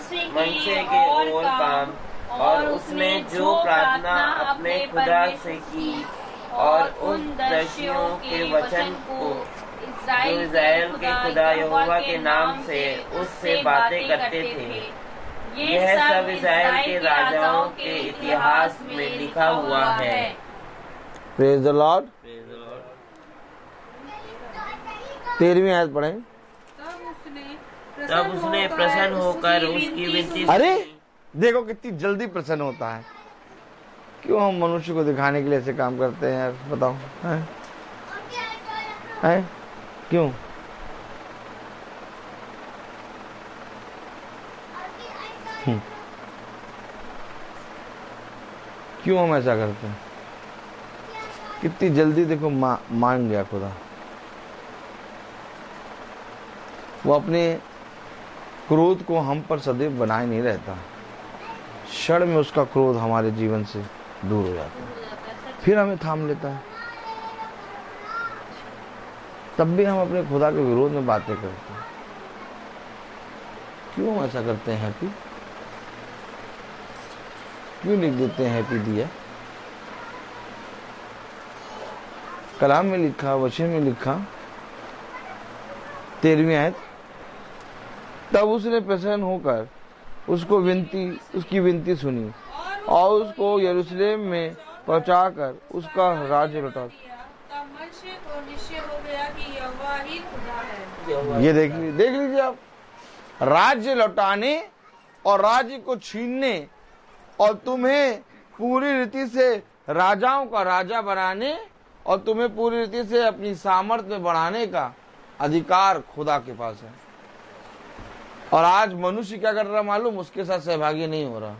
मनसे के और काम, और उसने जो प्रार्थना अपने खुदा से की और उन दर्शियों के वचन को जो इज़राइल के खुदा यहोवा के नाम से उससे बातें करते थे, यह सब इज़राइल के राजाओं के इतिहास में लिखा हुआ है। Praise the Lord. 13वीं आयत पढ़ें। तब उसने प्रसन्न होकर उसकी विनती अरे देखो कितनी जल्दी प्रसन्न होता है। क्यों हम मनुष्य को दिखाने के लिए ऐसे काम करते हैं यार, बताओ है? क्यों? क्यों हम ऐसा करते हैं? कितनी जल्दी देखो मान गया खुदा। वो अपने क्रोध को हम पर सदैव बनाए नहीं रहता, क्षण में उसका क्रोध हमारे जीवन से दूर हो जाता है, फिर हमें थाम लेता है। तब भी हम अपने खुदा के विरोध में बातें करते हैं। क्यों हम ऐसा करते हैं? हैप्पी क्यों लिख देते हैं हैप्पी दिया? कलाम में लिखा, वचन में लिखा, 13वीं आयत। तब उसने प्रसन्न होकर उसकी विनती सुनी और उसको यरूशलेम में पहुंचाकर उसका राज्य लौटा। ये देख लीजिए आप, राज्य लौटाने और राज्य को छीनने और तुम्हें पूरी रीति से राजाओं का राजा बनाने और तुम्हें पूरी रीति से अपनी सामर्थ्य में बढ़ाने का अधिकार खुदा के पास है। और आज मनुष्य क्या कर रहा मालूम? उसके साथ सहभागी नहीं हो रहा।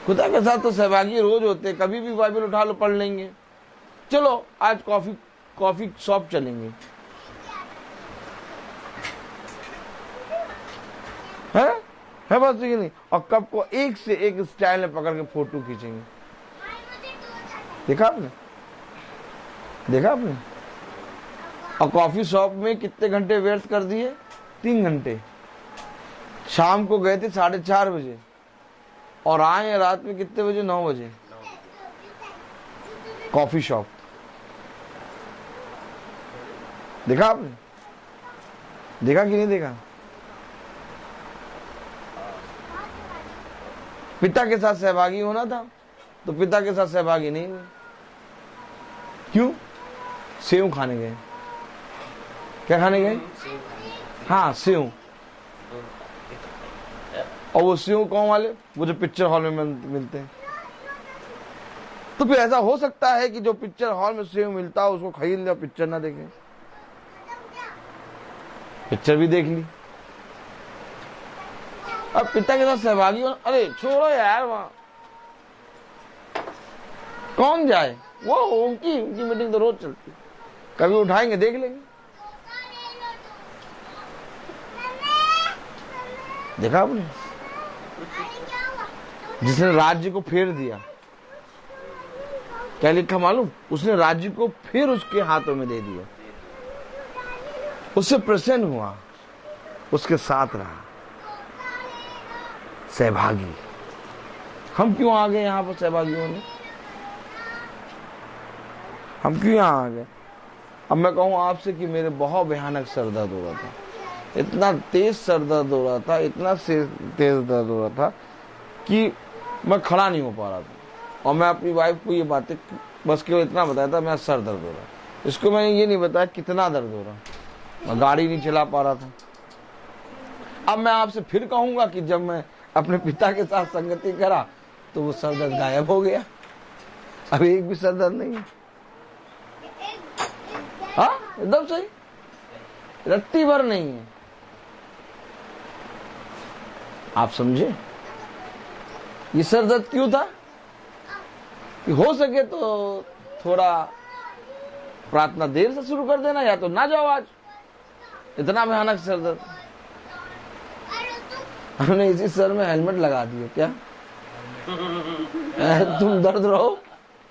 खुदा के साथ तो सहभागी रोज होते, कभी भी बाइबल उठा लो पढ़ लेंगे। चलो आज कॉफी शॉप चलेंगे, है बात सही नहीं? और कप को एक से एक स्टाइल में पकड़ के फोटो खींचेंगे। देखा आपने? और कॉफी शॉप में कितने घंटे व्यर्थ कर दिए? 3 घंटे। शाम को गए थे 4:30 बजे और आए रात में कितने बजे? 9 बजे। कॉफी शॉप देखा आपने? देखा कि नहीं देखा? पिता के साथ सहभागी होना था तो पिता के साथ सहभागी नहीं हुए। क्यों? सेव खाने गए। क्या खाने गए? हाँ, सेव। और वो सेव कौन वाले? वो जो पिक्चर हॉल में मिलते हैं। तो फिर ऐसा हो सकता है कि जो पिक्चर हॉल में सेव मिलता है उसको खरीद लिया, पिक्चर ना देखे? पिक्चर भी देख ली। अब पिता के साथ सहभागी हो, अरे छोड़ो यार, वहां कौन जाए? वो उनकी मीटिंग तो रोज चलती, कभी उठाएंगे देख लेंगे। देखा आपने? जिसने राज्य को फेर दिया, क्या लिखा मालूम? उसने राज्य को फिर उसके हाथों में दे दिया। उससे प्रसन्न हुआ, उसके साथ रहा, सहभागी। हम क्यों आ गए यहाँ पर सहभागी होने? हम क्यों यहाँ आ गए? अब मैं कहूँ आपसे कि मेरे बहुत भयानक सर दर्द हो रहा था, इतना तेज सर दर्द हो रहा था, इतना तेज दर्द हो रहा था कि मैं खड़ा नहीं हो पा रहा था। और मैं अपनी वाइफ को ये बातें बस केवल इतना बताया था, मेरा सर दर्द हो रहा है। इसको मैंने ये नहीं बताया कितना दर्द हो रहा, मैं गाड़ी नहीं चला पा रहा था। अब मैं आपसे फिर कहूंगा कि जब मैं अपने पिता के साथ संगति करा तो वो सर दर्द गायब हो गया। अब एक भी सर दर्द नहीं है। हाँ, एकदम सही, रत्ती भर नहीं है। आप समझे ये सर दर्द क्यों था? कि हो सके तो थोड़ा प्रार्थना देर से शुरू कर देना, या तो ना जाओ आज। इतना भयानक सर दर्द। हमने इसी सर में हेलमेट लगा दिया। क्या तुम दर्द रहो?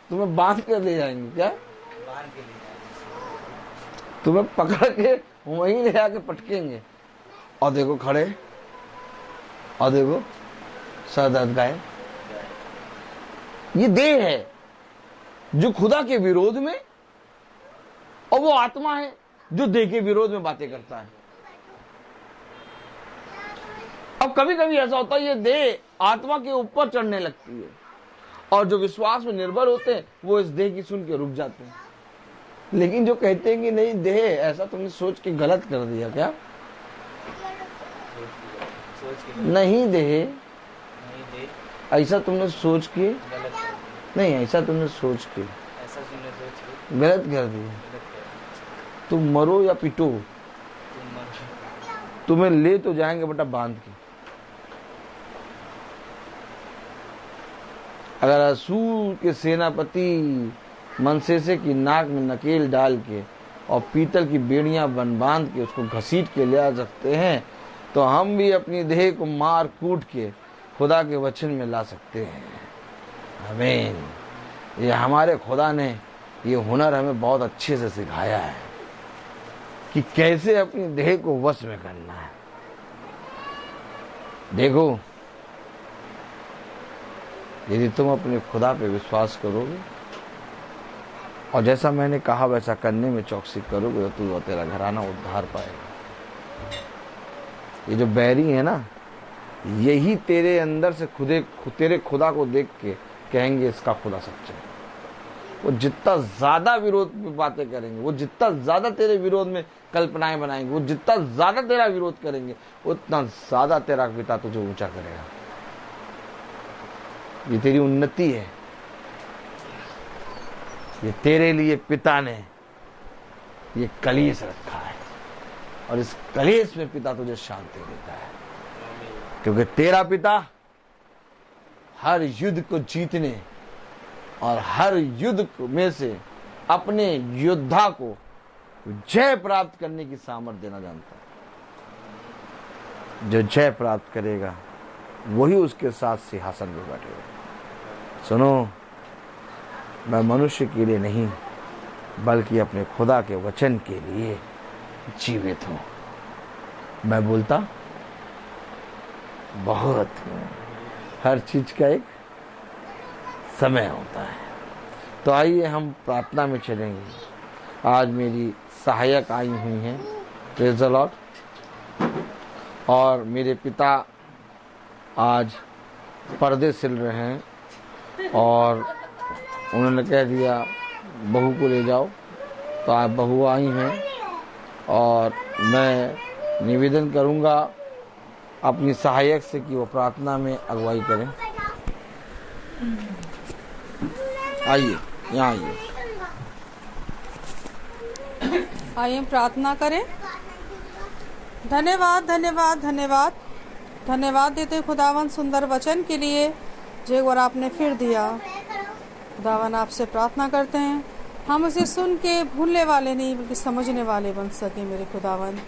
तुम्हें बांध कर ले जाएंगे। क्या? तुम्हें पकड़ के वहीं ले आके पटकेंगे। और देखो खड़े, और देखो सर दर्द गायब। ये देह है जो खुदा के विरोध में, और वो आत्मा है जो देह के विरोध में बातें करता है। अब कभी कभी ऐसा होता है ये देह आत्मा के ऊपर चढ़ने लगती है, और जो विश्वास में निर्भर होते हैं वो इस देह की सुन के रुक जाते हैं। लेकिन जो कहते हैं कि नहीं देह, ऐसा तुमने सोच के गलत कर दिया। क्या? नहीं देह, ऐसा तुमने सोच के नहीं, ऐसा तुमने सोच के गलत कर दिया। तुम मरो या पिटो, तुम्हें ले तो जाएंगे बेटा बांध के। अगर असूर के सेनापति मनसेसे की नाक में नकेल डाल के और पीतल की बेड़ियां बांध के उसको घसीट के ले आ सकते हैं, तो हम भी अपनी देह को मार कूट के खुदा के वचन में ला सकते हैं। आमीन। ये हमारे खुदा ने ये हुनर हमें बहुत अच्छे से सिखाया है कि कैसे अपनी देह को वश में करना है। देखो, यदि तुम अपने खुदा पे विश्वास करोगे और जैसा मैंने कहा वैसा करने में चौकसी करोगे, तो तू और तेरा घराना उद्धार पाएगा। ये जो बैरी है ना, यही तेरे अंदर से तेरे खुदा को देख के कहेंगे इसका खुदा सच्चा है। वो जितना ज्यादा विरोध में बातें करेंगे, वो जितना ज्यादा तेरे विरोध में कल्पनाएं बनाएंगे, वो जितना ज्यादा तेरा विरोध करेंगे, उतना ज्यादा तेरा पिता तुझे ऊंचा करेगा। ये तेरी उन्नति है। ये तेरे लिए पिता ने ये कलेश रखा है, और इस कलेश में पिता तुझे शांति देता है, क्योंकि तेरा पिता हर युद्ध को जीतने और हर युद्ध में से अपने योद्धा को जय प्राप्त करने की सामर्थ्य देना जानता है। जो जय प्राप्त करेगा वही उसके साथ सिंहासन पर बैठेगा। सुनो, मैं मनुष्य के लिए नहीं बल्कि अपने खुदा के वचन के लिए जीवित हूं। मैं बोलता बहुत हूं। हर चीज का एक समय होता है। तो आइए हम प्रार्थना में चलेंगे। आज मेरी सहायक आई हुई हैं, प्रेज़ द लॉर्ड। और मेरे पिता आज पर्दे सिल रहे हैं, और उन्होंने कह दिया बहू को ले जाओ। तो आप बहू आई हैं, और मैं निवेदन करूंगा अपनी सहायक से कि वो प्रार्थना में अगुवाई करें। आइए, यहाँ आइए। आइए प्रार्थना करें। धन्यवाद धन्यवाद धन्यवाद धन्यवाद देते खुदावन सुंदर वचन के लिए जो एक बार आपने फिर दिया। खुदावन आपसे प्रार्थना करते हैं हम उसे सुन के भूलने वाले नहीं बल्कि समझने वाले बन सके। मेरे खुदावन,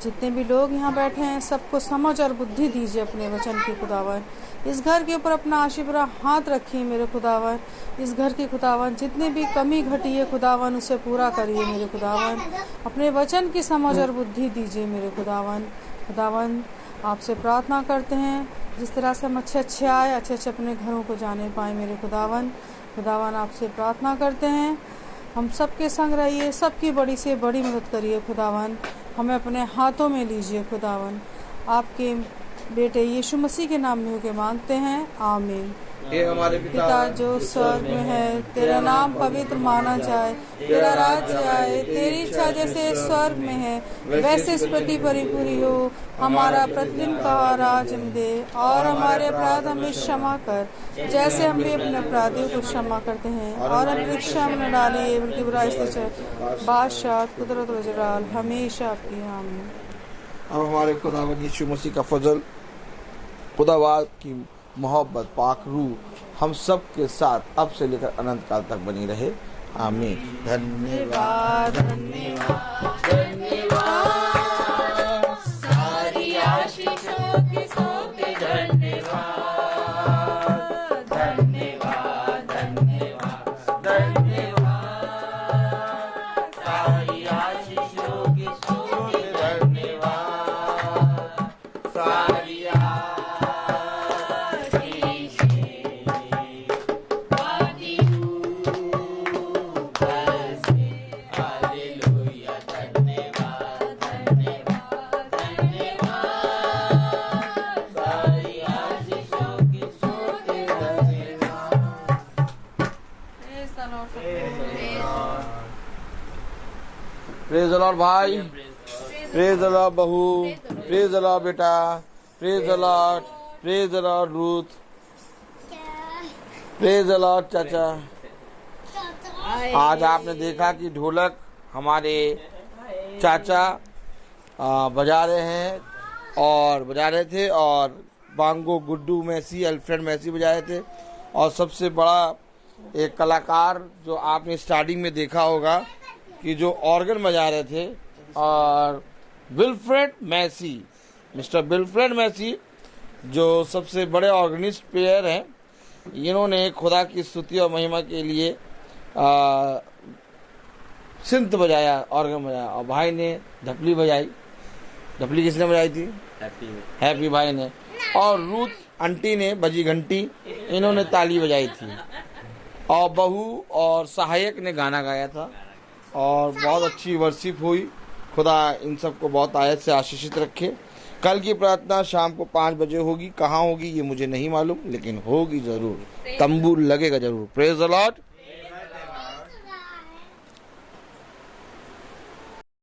जितने भी लोग यहाँ बैठे हैं सबको समझ और बुद्धि दीजिए अपने वचन की। खुदावन, इस घर के ऊपर अपना आशीर्वाद हाथ रखिए मेरे खुदावन। इस घर की खुदावन जितनी भी कमी घटी है खुदावन उसे पूरा करिए मेरे खुदावन। अपने वचन की समझ और बुद्धि दीजिए मेरे खुदावन। खुदावन, आपसे प्रार्थना करते हैं जिस तरह से हम अच्छे आए, अच्छे अपने घरों को जाने पाए मेरे खुदावन। खुदावन, आपसे प्रार्थना करते हैं हम सबके संग रहिए, सबकी बड़ी से बड़ी मदद करिए खुदावन। हमें अपने हाथों में लीजिए खुदावन। आपके बेटे यीशु मसीह के नाम में होके मांगते हैं, आमीन। हे हमारे पिता जो स्वर्ग में है, तेरा नाम पवित्र माना जाए, तेरा राज्य आए, तेरी इच्छा जैसे स्वर्ग में है वैसे इस पृथ्वी पर ही पूरी हो। हमारा प्रतिदिन का आहार हमें दे, और हमारे अपराध हमें क्षमा कर जैसे हम भी अपने अपराधियों को क्षमा करते हैं, और हम परीक्षा में न डालिए बल्कि बुराई से बादशाह कुदरत व जलाल हमेशा आपकी। आमीन। अब हमारे खुदावंद यीशु मसीह का फजल, खुदावाद की मोहब्बत, पाक रूह हम सब के साथ अब से लेकर अनंत काल तक बनी रहे, आमीन। धन्यवाद धन्यवाद धन्यवाद, सारी आशीषों की सौंपे धन्यवाद धन्यवाद धन्यवाद। सन और प्रेज द लॉर्ड भाई, प्रेज द लॉर्ड बहू, प्रेज द लॉर्ड बेटा, praise the Lord, praise the Lord Ruth, praise the Lord चाचा। आज आपने देखा कि ढोलक हमारे चाचा बजा रहे थे और बांगो गुड्डू मैसी, अल्फ्रेड मैसी बजा रहे थे। और सबसे बड़ा एक कलाकार जो आपने स्टार्टिंग में देखा होगा कि जो ऑर्गन बजा रहे थे, और Wilfred Massey, mister Wilfred Massey जो सबसे बड़े ऑर्गेनिस्ट प्लेयर हैं, इन्होंने खुदा की स्तुति और महिमा के लिए सिंत बजाया, ऑर्गन बजाया। और भाई ने ढपली बजाई। ढपली किसने बजाई थी? हैप्पी भाई ने। और रूथ आंटी ने बजी घंटी, इन्होंने ताली बजाई थी। और बहू और सहायक ने गाना गाया था और बहुत अच्छी वर्शिप हुई। खुदा इन सबको बहुत आयत से आशीषित रखे। कल की प्रार्थना शाम को 5 बजे होगी। कहाँ होगी ये मुझे नहीं मालूम, लेकिन होगी जरूर। तंबू लगेगा जरूर। Praise the Lord.